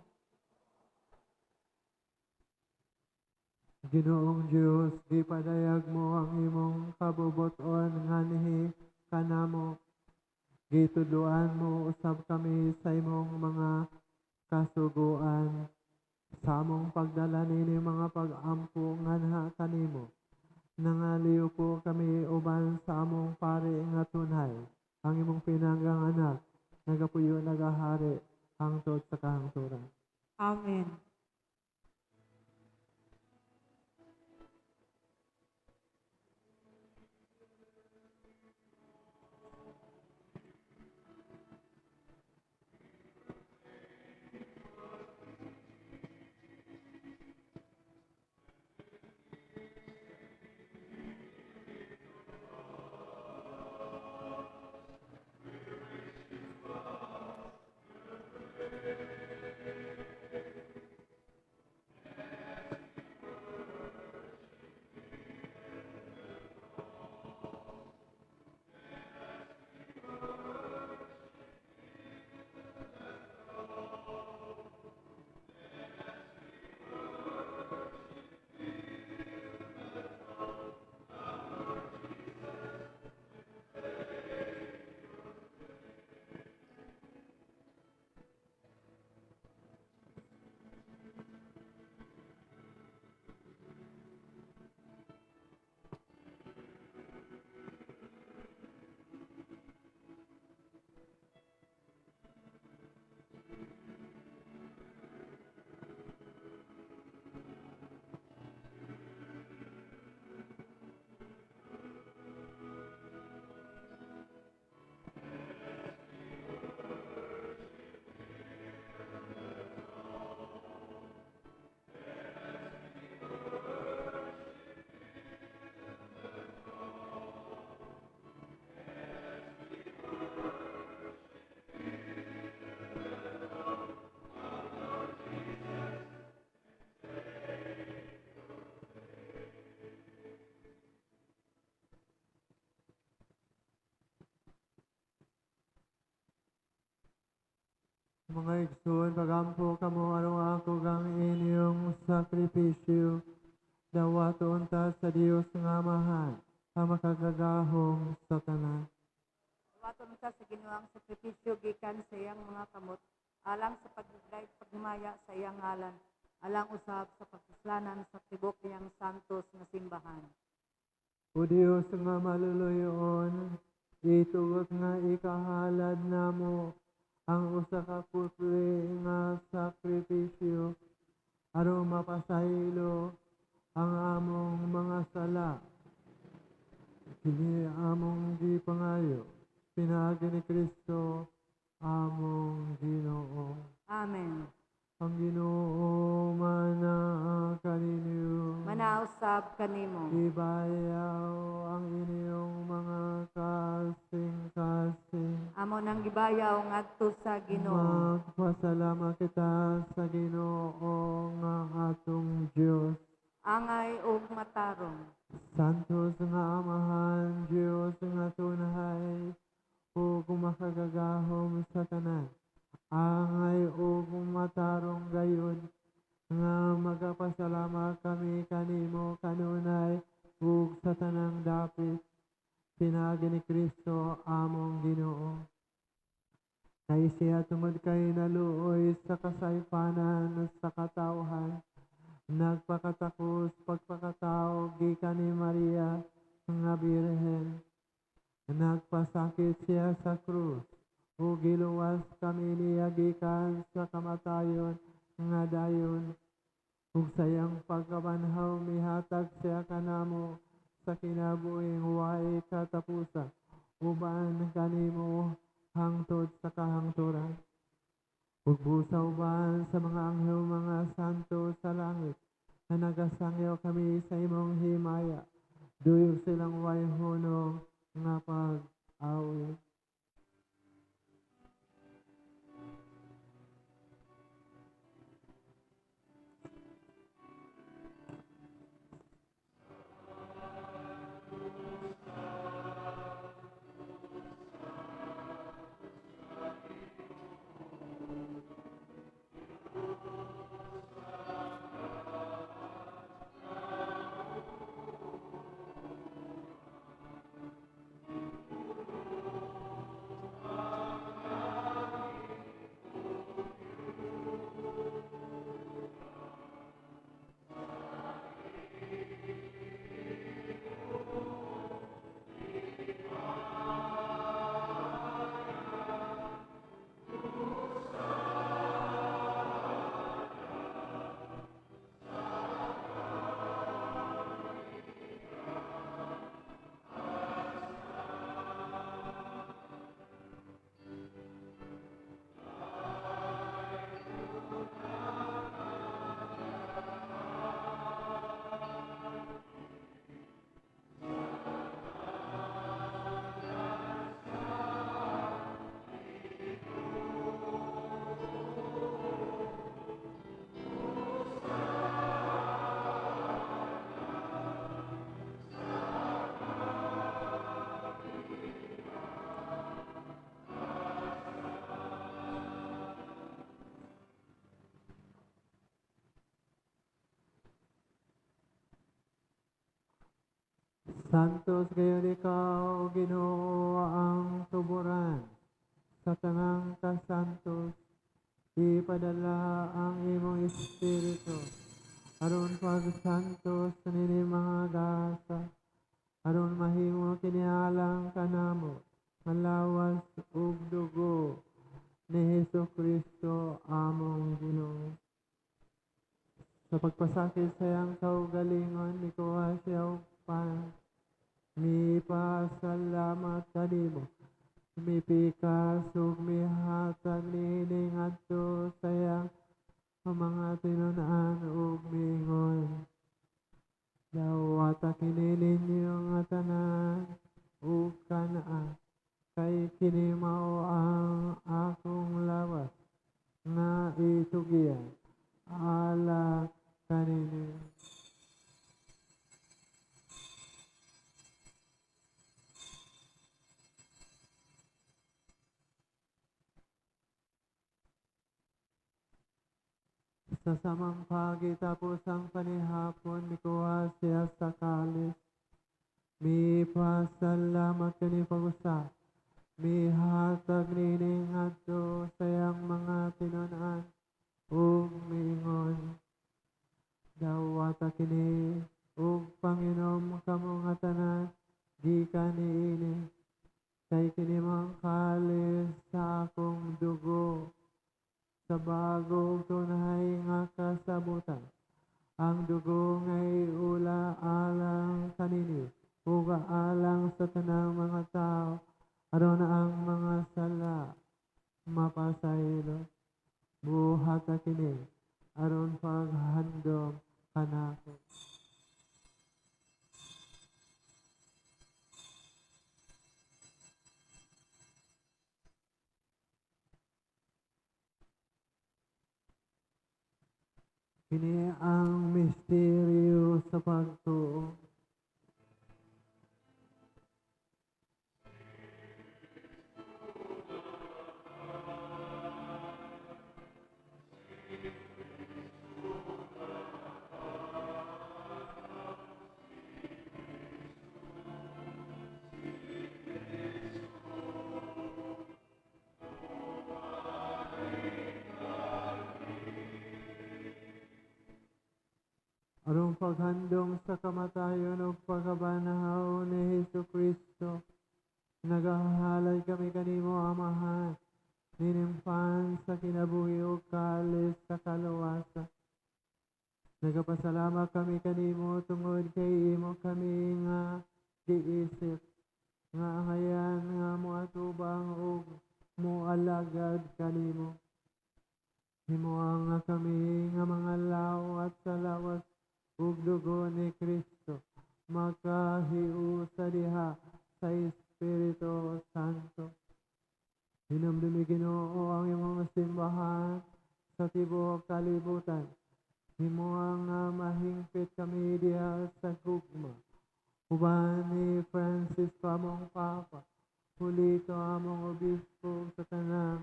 Ginoong Diyos, gipadayag mo ang imong kabubuton nganihi kanamo. Gitudloan mo usab kami sa imong mga kasuguan. Sa among pagdala nini mga pag-ampo nganha kanimo. Nangaliw po kami uban sa among pari nga tunay. Ang imong pinanggang anak, nagapuyo nagahari, hangtod sa kahangturan. Amen. Mga igsoon, pagampo kamo arong ako gang inyong sakripisyo. Dawato unta sa Dios nga mahal, ang makagagahom sa tanan. Dawaton ka sa Ginoong sakripisyo gikan sa iyang mga kamot, alang sa pagmaya sa iyang ngalan, alang usab sa pagkislanan sa tibok niyang santos nga simbahan. O Dios nga maluluyon, itugot nga ikahalad namo ang usa ka pusli nga sakripisyo aron mapasaylo ang among mga sala. Kini among gipangayo, pinaagi ni Kristo among Ginoo. Amen. Ang Ginoo manaa kaninyo. Manausab kanimo. Ibayaw ang inyong mga kasing-kasing. Amo nang gibayaw ngadto sa Ginoo. Magpasalamat kita sa Ginoo nga atong Dios. Angay ug matarong. Santos nga Amahan, Dios nga tunay, ug makagagahom sa tanan. Angay ug matarong gayon nga magapasalamat kami kanimo kanunay ug sa tanang dapit. Pinaagi ni Kristo among Ginoo. Kay siya tungod kay naluoy sa kasaypanan sa katawhan, nagpakatakos pagpakatao gikan ni Maria nga Birhen. Nagpasakit siya sa krus, o giluwas kami niya gikan sa kamatayon nga dayon ug sayang pagkabanhaw mihatag siya kanamo sa kinabuhing way katapusan uban kanimo hangtod sa kahangturan. Ug busa uban sa mga anghel mga santo sa langit na nagasangyo kami sa imong himaya. Duyog silang way hunong nga pag-awit. Santos gayon ikaw, Ginoo, ang tuburan sa tanang kasantos. Ipadala ang imong espiritu aron pagsantos nini mga gasa aron mahimo kinialang kanamo nga lawas ug dugo ni Hesukristo among Ginoo. Sa pagpasakit sa iyang kaugalingon, mikuha siya og mipasalamat kanimo. Mipikas ug mihatag niini ngadto sa iyang mga tinun-an ug mingon. Dawata kini ninyo nga tanan ug kanaa, kay kini mao ang akong lawas nga itugian ala kanini. Sa samang pagitapos ang panihapon, mikuha siya sa kalis. Mipasalamat kani pag-usap. Mihatag nini ngadto sa iyang mga tinun-an ug miingon. Dawata kini ug Panginom kamo nga tanan gikan niini. Kay kini mang kalis sa akong dugo sa bagong tunay nga kasabutan. Ang dugo ngay ula alang kanini, uga alang sa tanang mga tao, aron ang mga sala mapasaylo. Buhat na kini, aron paghandom kanako. Kini ang misteryo sa pagtuo. Arong paghandong sa kamatayon o pagkabanahaw ni Hesukristo, nagahalay kami kanimo, Amahan, ninimpan sa kinabuhi o kalis sa kalawasa. Nagapasalamat kami kanimo tungod kay imo kami nga giisip nga angayan nga moatubang og moalagad kanimo. Himuang nga kami nga mga lao at sa lawas ug dugo ni Kristo makahiu sa diha sa Espiritu Santo. Hinamdumi Ginoo ang imong simbahan sa tibuok kalibutan. Himuang nga mahingpit kami diha sa gugma. Uban ni Francis among Papa, Hulito among Obispo sa tanang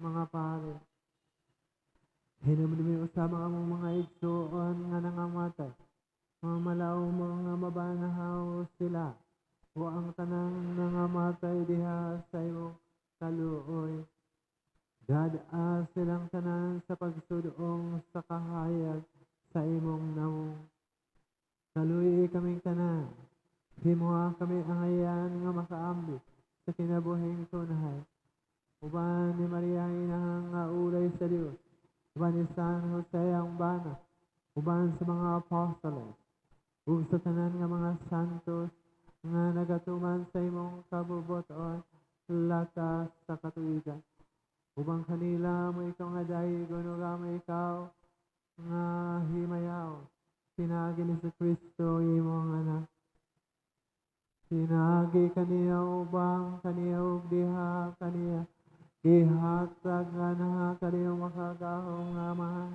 mga pare. Hinamdumi usama among mga igsoon nga nangamatay. Mga malaw mga mabanahaw sila. O ang tanang nangamatay diha sa imong kaluoy. Dadaa silang tanan sa pagsudong sa kahayag sa imong nawong. Kaluoy kaming tanan. Himuha kami angayan nga makaambit sa kinabuhing tunay. Uban ni Maria inahang nga ulay sa Dios. Uban ni San Jose ang bana. Uban sa mga apostoles. Ug sa tanan nga mga santos nga nagatuman sa imong kabubuton latas sa katuigan. Ubang kanila mo ikaw nga dahi gunugama ikaw nga himayaw. Pinagi ni sa Kristo imong anak. Pinagi kaniya ubang kaniya ug diha kaniya. Ihatag nga na kaniya makagahong nga mahal.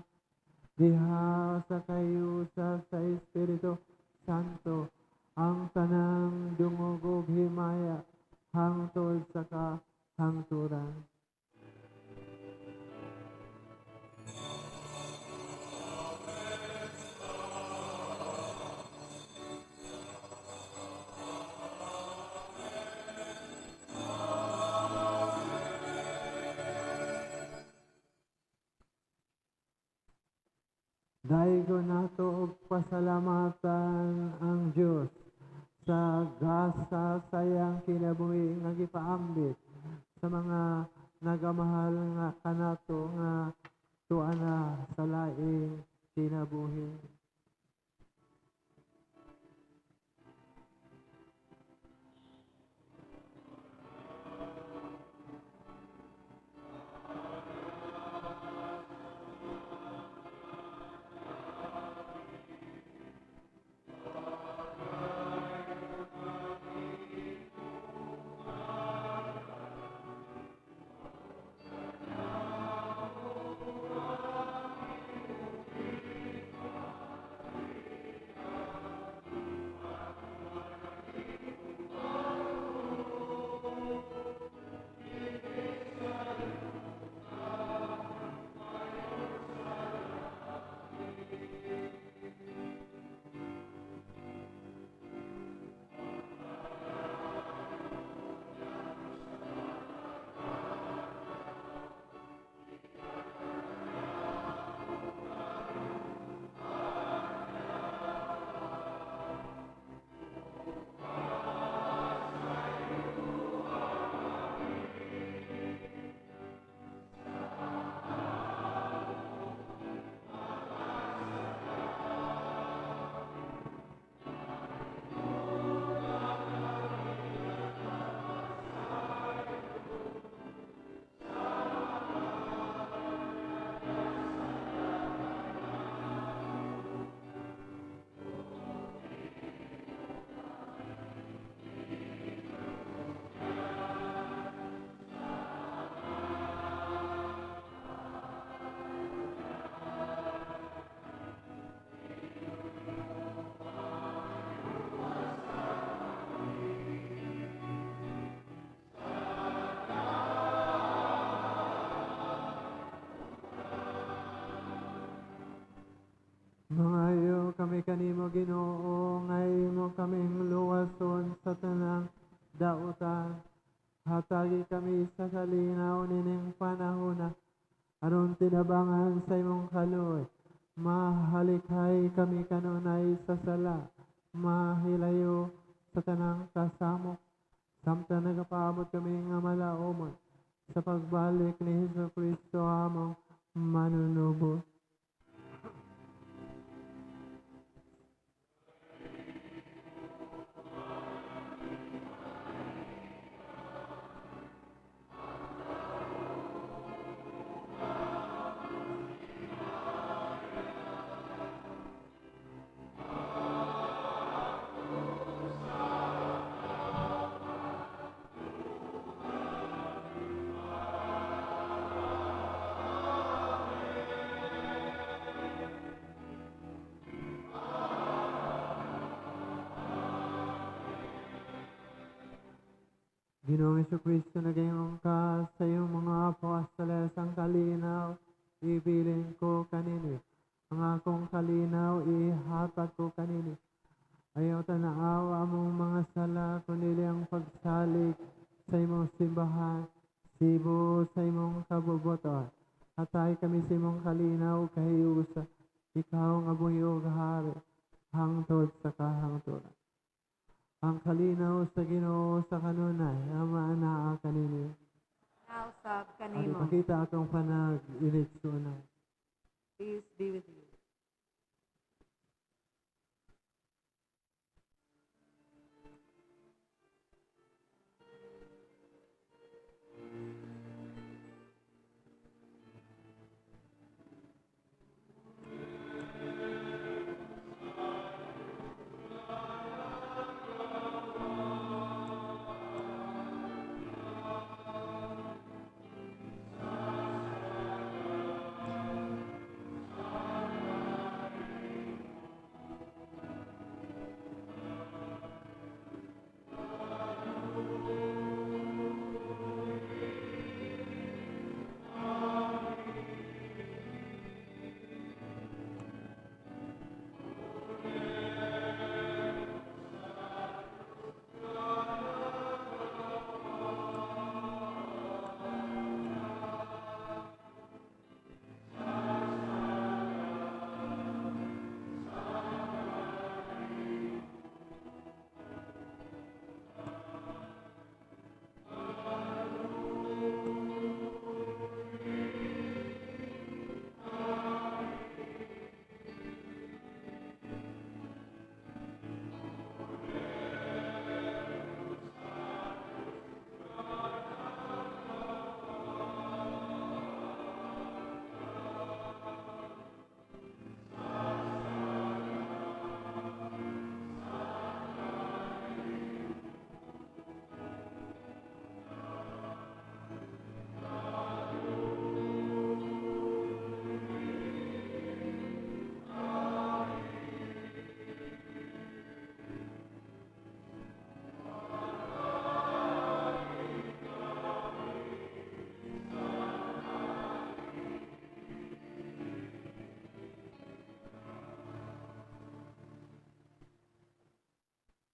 Diha sa kayusa sa Espiritu Santo ang tanang dungog ug himaya hangtod sa kahangturan. Daigo nato og pasalamatan ang Dios sa gasa sayang kinabuhi nga gipaambit sa mga nagamahal nga kanato nga tuana sa laing kinabuhi. Mangayo kami kanimo Ginoo, ngay mo kaming luwason sa tanang dautan. Hatagi kami sa kalinaw nining panahon aron tinabangan sa imong kaluoy. Mahalikhay kami kanunay sa sala, mahilayo sa tanang kasamok. Samtang nagapaabot kami nga malaumon, sa pagbalik ni Hesus Kristo among manunubos. Ginoong Kristo, nagayong ka sa iyong mga apostoles ang kalinaw, ibilin ko kanini. Ang akong kalinaw, ihatag ko kanini. Ayaw tanaaw among mga sala, kundi ang pagsalig sa imong simbahan, sibo sa imong kabubuton. Atay kami sa imong kalinaw, kahiusa, ikaw nga buyog hari, hangtod sa kahangturan. Ang kalinaw sa Ginoo sa kanunay, ama na kanini. Nausap At kanimo. ipakita akong panag-eleksyonan. Peace be with you.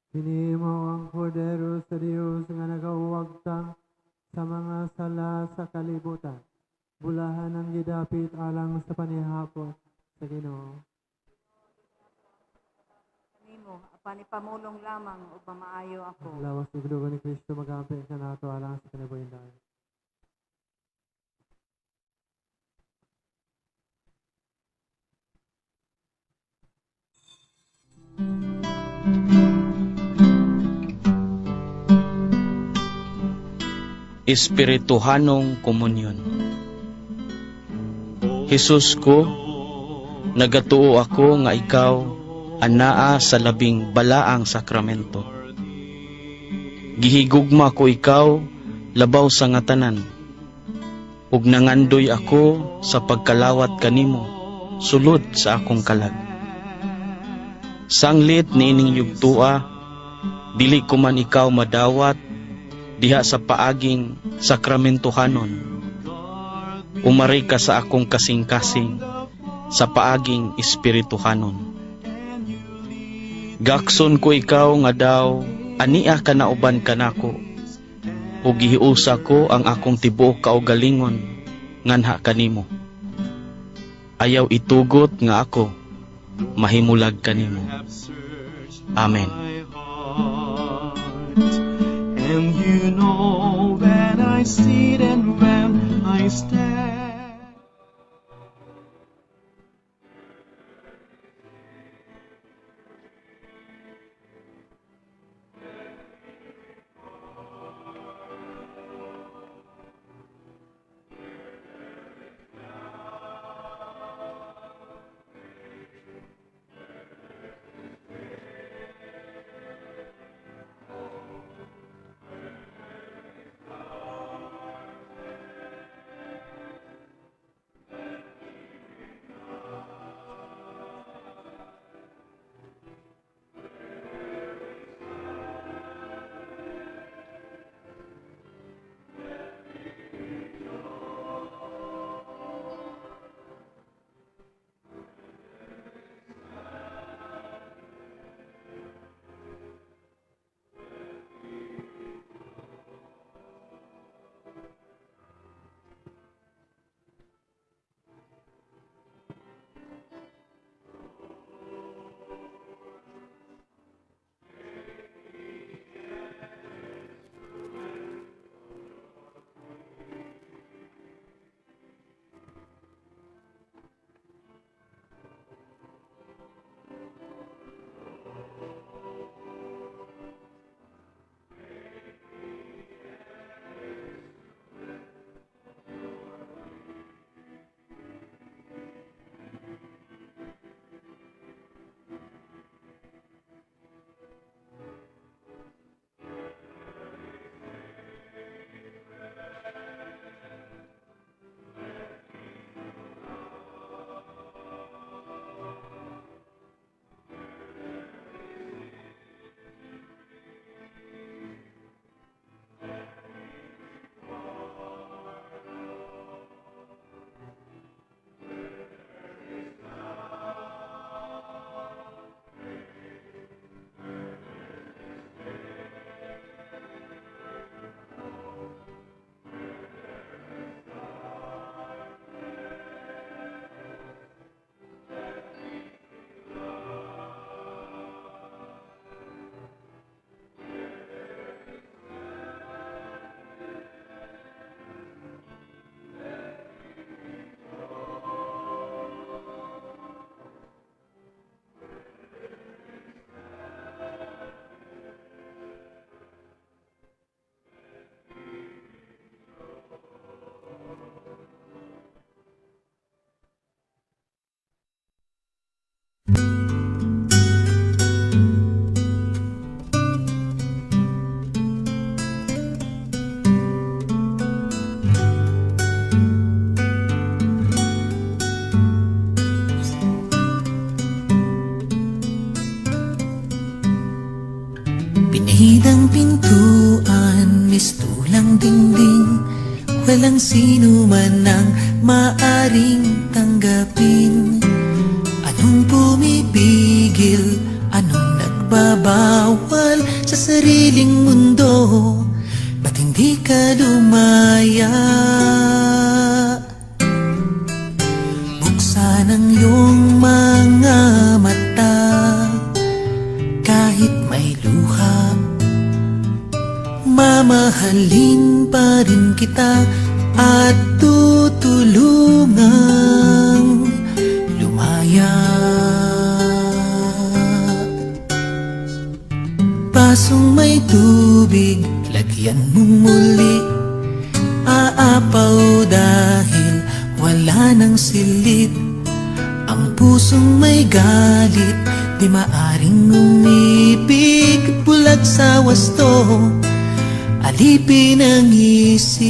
Hinimaw ang kordero sa Diyos nga nagawagtang sa mga sala sa kalibutan. Bulahan ang gidapit alang sa panihapon sa Ginoo. Kanimo, apan ipamulong lamang o pamaayo ako. Lawas ni Dugo ni Kristo magampi ka nato alang sa kanibuhindahan. Espirituhanong komunyon. Hesus ko, nagatuo ako nga ikaw anaa sa labing balaang sakramento. Gihigugma ko ikaw labaw sa ngatanan, ug nangandoy ako sa pagkalawat kanimo sulod sa akong kalag. Sanglit ni ining yugtua, dili ko man ikaw madawat diha sa paaging sakramentohanon. Umari ka sa akong kasing-kasing sa paaging espirituhanon. Gakson ko ikaw nga daw ania ka na uban kanako, ug gihiusa ko ang akong tibuok kaugalingon nganha kanimo. Ayaw itugot nga ako mahimulag kanimo. Amen. And you know that I I sit and when I stand. Pinahidang pintuan, mistulang dingding, walang sino man ang maaring tanggapin. Anong pumipigil, anong nagbabawal sa sariling mundo? Ba't hindi ka lumaya? Buksan ang iyong mga mata, kahit may luha, mamahalin pa rin kita at tutulungang lumaya. Basong may tubig, lagyan mo muli, aapaw dahil wala nang silid. Ang pusong may galit, di maaring umibig, bulag sa wasto, alipin ang isip.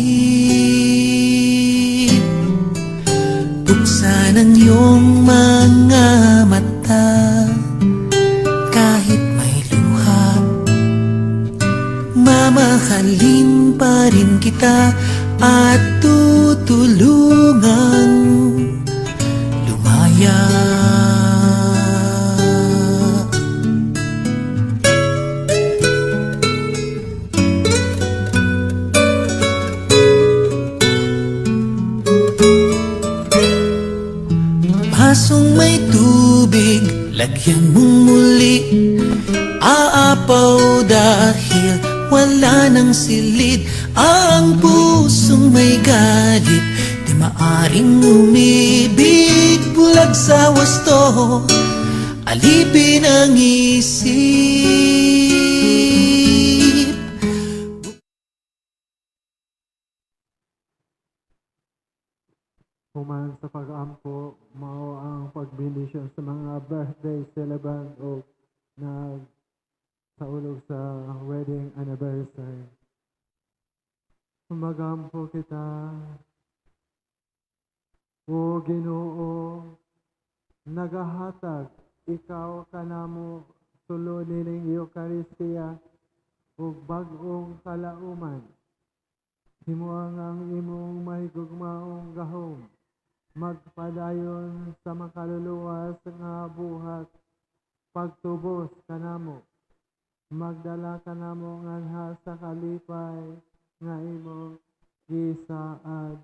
Buksan ang iyong mga mata, kahit may luha, mamahalin pa rin kita at tutulungan lumaya. Basong may tubig, lagyan mo muli, aapaw dahil wala ng silid ang pusong may galit. Di maaring umibig bulag sa wasto, alipin ang isip. Human sa pag-ampo, mao ang pagbindisyon sa mga birthday celebrant o nagsaulog sa wedding anniversary. Magampo kita, o Ginoo, nagahatag ikaw kanamo sulod nining Eucharistia ug bag-ong kalauman. Himuang ang imong mahigugmaong gahom magpadayon sa makaluluwas nga buhat pagtubos kanamo, magdala kanamo nganha sa kalipay nga imong gisaad.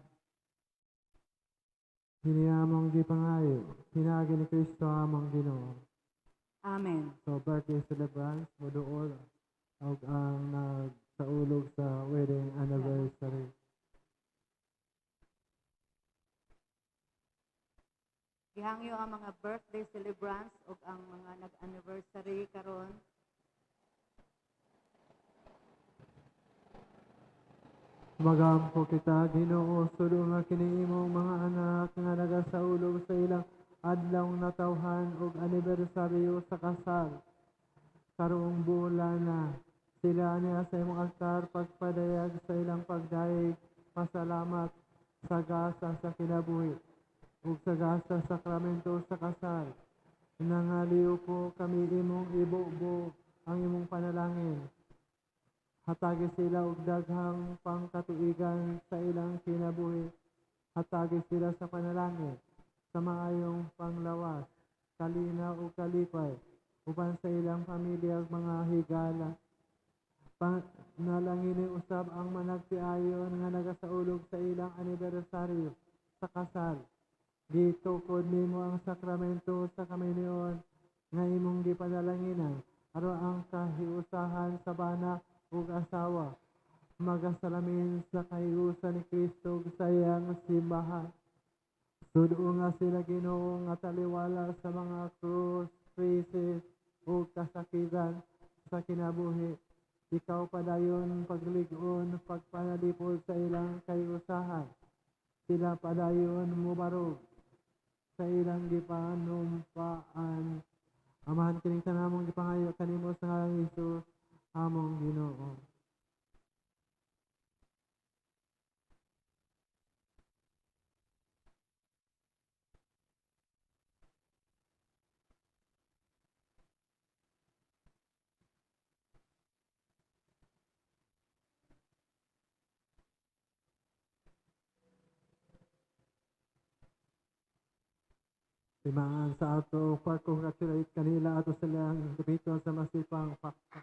Hiniyamong gipangayo, hinagi ni Kristo among Ginoo. Amen. So birthday celebrants mo doon og ang nagsaulog sa wedding anniversary. Gihangyo ang mga birthday celebrants ug ang mga nag-anniversary karon. Magampo kita, Ginoo, sulo nga kini imong mga anak nga nagasaulog sa ilang adlaw natawhan ug anibersaryo sa kasal. Karong bulan na sila niya sa imong altar pagpadayag sa ilang pagdaig, pasalamat sa gasa sa kinabuhi ug sa gasa sa sakramento sa kasal. Nangaliw po kami imong ibubo ang imong panalangin. Hatagi sila og daghang pangkatuigan sa ilang kinabuhi. Hatagi sila sa panalangin, sa maayong panglawas, kalinaw ug kalipay, uban sa ilang pamilya ug mga higala. Nalangini usab ang managtiayon nga nagasaulog sa ilang anibersaryo sa kasal. Gitukod nimo ang sakramento sa kamilyon nga imong gipadalanginan aron ang kahiusahan sa bana ug asawa magasalamin sa kahiusan ni Kristo sa iyang simbahan. Sudo nga sila Ginoo nga taliwala sa mga krus, krisis ug kasakitan sa kinabuhi. Ikaw padayon paglig-on, pagpanalipod sa ilang kahiusahan. Sila padayon mubarog sa ilang gipanumpaan. Amahan kining tanamong gipangayo kanimo sa ngalan ni Hesus among Ginoo. Timaan sa ato pag-congratulate kanila ato silang gabiton sa masipang paksa.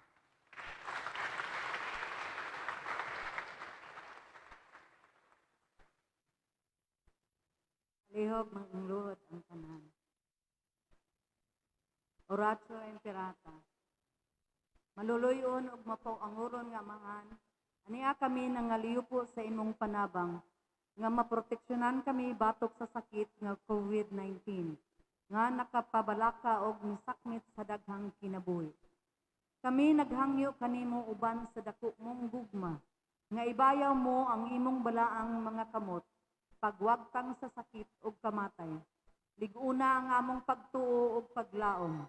Lihog mangluhod ang tanan. Oratio Imperata. Maluluyon ug mapaw-anguron nga amahan, ania kami nangaliupo sa imong panabang nga maproteksyonan kami batok sa sakit nga COVID-19 nga nakapabalaka og misakmit sa daghang kinabuhi. Kami naghangyo kanimo uban sa dako mong gugma nga ibayaw mo ang imong balaang mga kamot pagwagtang sa sakit ug kamatay. Liguna ang among pagtuo ug paglaom.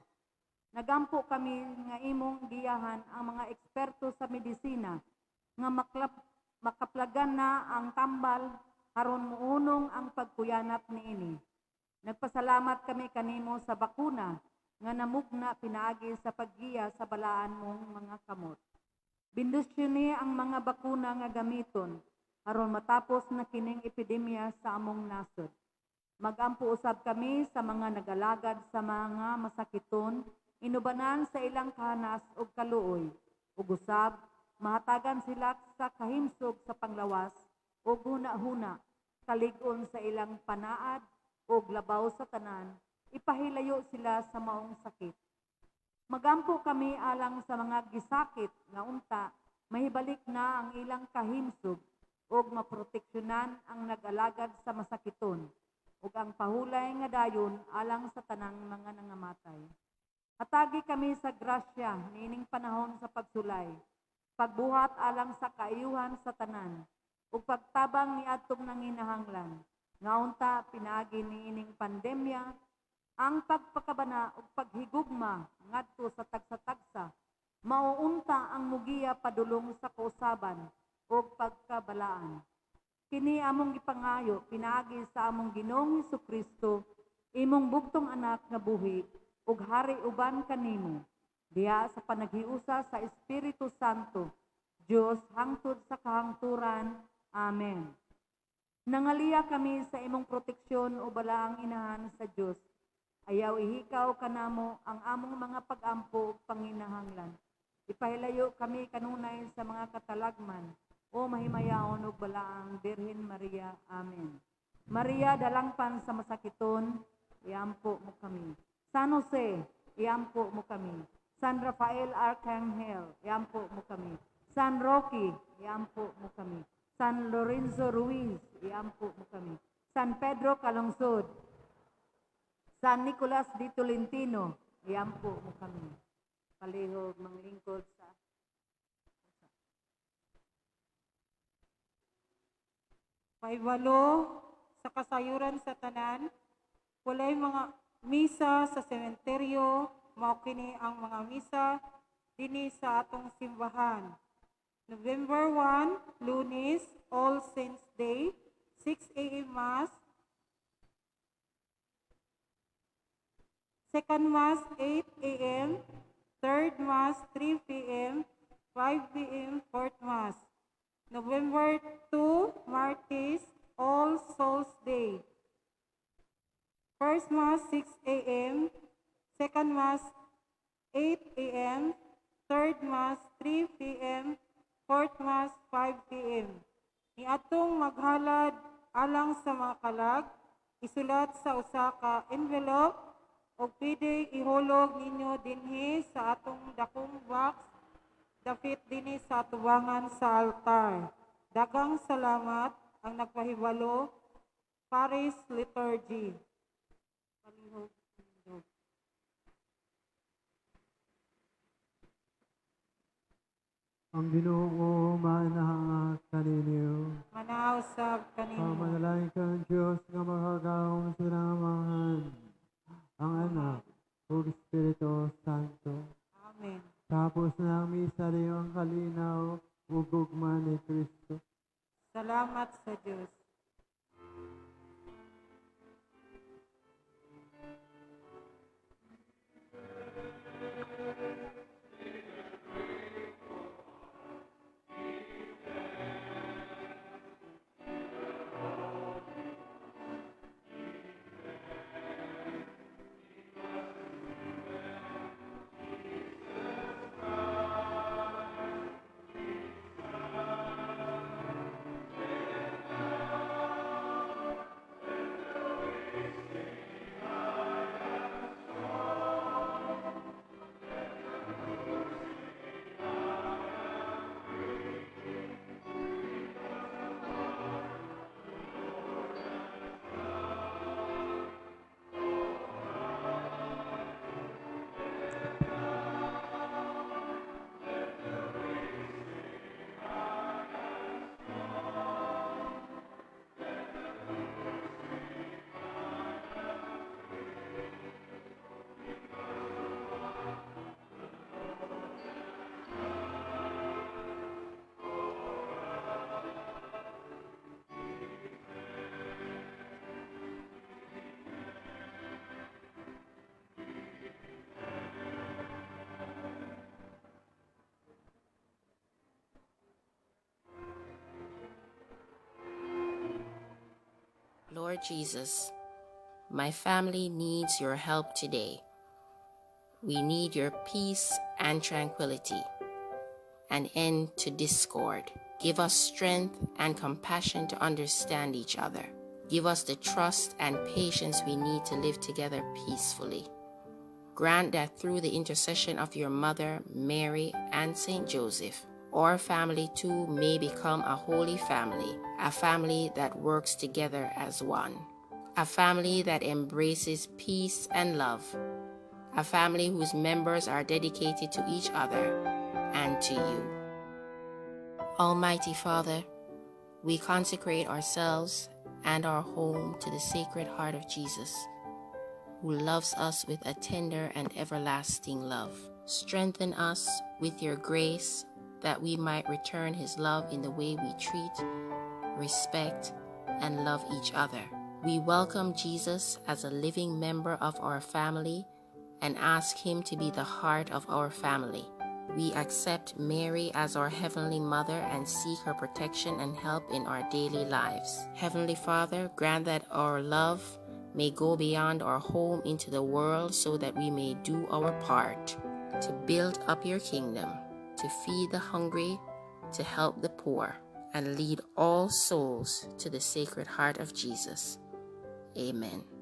Nagampo kami nga imong giyahan ang mga eksperto sa medisina nga makaplagan na ang tambal aron muunong ang pagkuyanap niini. Nagpasalamat kami kanimo sa bakuna nga namugna pinaagi sa paggiya sa balaan mong mga kamot. Bendisyon ni ang mga bakuna nga gamiton aron matapos na kining epidemya sa among nasod. Magampo usab kami sa mga nagalagad sa mga masakiton, inubanan sa ilang kahanas ug kaluoy. Ug usab mahatagan sila sa kahimsog sa panglawas ug huna-huna, kalig-on sa ilang panaad ug labaw sa tanan, ipahilayo sila sa maong sakit. Magampo kami alang sa mga gisakit nga unta mahibalik na ang ilang kahimsog ug maproteksyonan ang nag-alagad sa masakiton ug ang pahulay nga dayon alang sa tanang mga nangamatay. Atagi kami sa grasya niining panahon sa pagsulay, pagbuhat alang sa kaayuhan sa tanan ug pagtabang ni atong nanginahanglan. Nga unta pinaagi niining pandemya ang pagpakabana ug paghigugma ngadto sa tagsa-tagsa, mauunta ang mugiya padulong sa kausaban ug pagkabalaan. Kini among gipangayo pinaagi sa among Ginoong Hesukristo, imong bugtong anak nga buhi ug hari uban kanimo, diha sa panaghiusa sa Espiritu Santo, Dios hangtod sa kahangturan. Amen. Nangaliya kami sa imong proteksyon o balaang inahan sa Dios. Ayaw ihikaw kanamo ang among mga pag-ampo ug panginahanglan. Ipahilayo kami kanunay sa mga katalagman o mahimayaon ug balaang Birhen Maria. Amen. Maria dalangpan sa masakiton, iampo mo kami. San Jose, iampo mo kami. San Rafael Arcangel, iampo mo kami. San Roque, iampo mo kami. San Lorenzo Ruiz, iampo mo kami. San Pedro Calungsod, San Nicolas de Tolentino, iampo mo kami. Palihog manglingkod sa Paibalo sa kasayuran sa tanan, walay mga misa sa sementeryo, mao kini ang mga misa dinhi sa atong simbahan. November 1, Lunes, All Saints Day, 6 a.m. Mass. Second Mass, 8 a.m. Third Mass, 3 p.m., 5 p.m., Fourth Mass. November 2, Martes, All Souls Day. First Mass, 6 a.m. Second Mass, 8 a.m. Third Mass, 3 p.m. Fourth Mass, 5 p.m. Niatong maghalad alang sa mga kalag, isulat sa usa ka envelope o pwede ihulog ninyo dinhi sa atong dakong box, dapit dinhi sa tubangan sa altar. Daghang salamat ang nagpahibalo, Paris Liturgy. Palihog. Ang Ginoo manahangak kaniniyo. Manausab kanimo. Manalangin kang Diyos nga makagaong sinamahan ang Anak ug Espiritu Santo. Amen. Tapos na ang misa rin ang kalinaw ug gugma ni Kristo. Salamat sa Diyos. Lord Jesus, my family needs your help today. We need your peace and tranquility, an end to discord. Give us strength and compassion to understand each other. Give us the trust and patience we need to live together peacefully. Grant that through the intercession of your mother, Mary, and Saint Joseph, our family too may become a holy family, a family that works together as one, a family that embraces peace and love, a family whose members are dedicated to each other and to you. Almighty Father, we consecrate ourselves and our home to the Sacred Heart of Jesus, who loves us with a tender and everlasting love. Strengthen us with your grace that we might return his love in the way we treat, respect, and love each other. We welcome Jesus as a living member of our family and ask him to be the heart of our family. We accept Mary as our Heavenly Mother and seek her protection and help in our daily lives. Heavenly Father, grant that our love may go beyond our home into the world so that we may do our part to build up your kingdom, to feed the hungry, to help the poor, and lead all souls to the Sacred Heart of Jesus. Amen.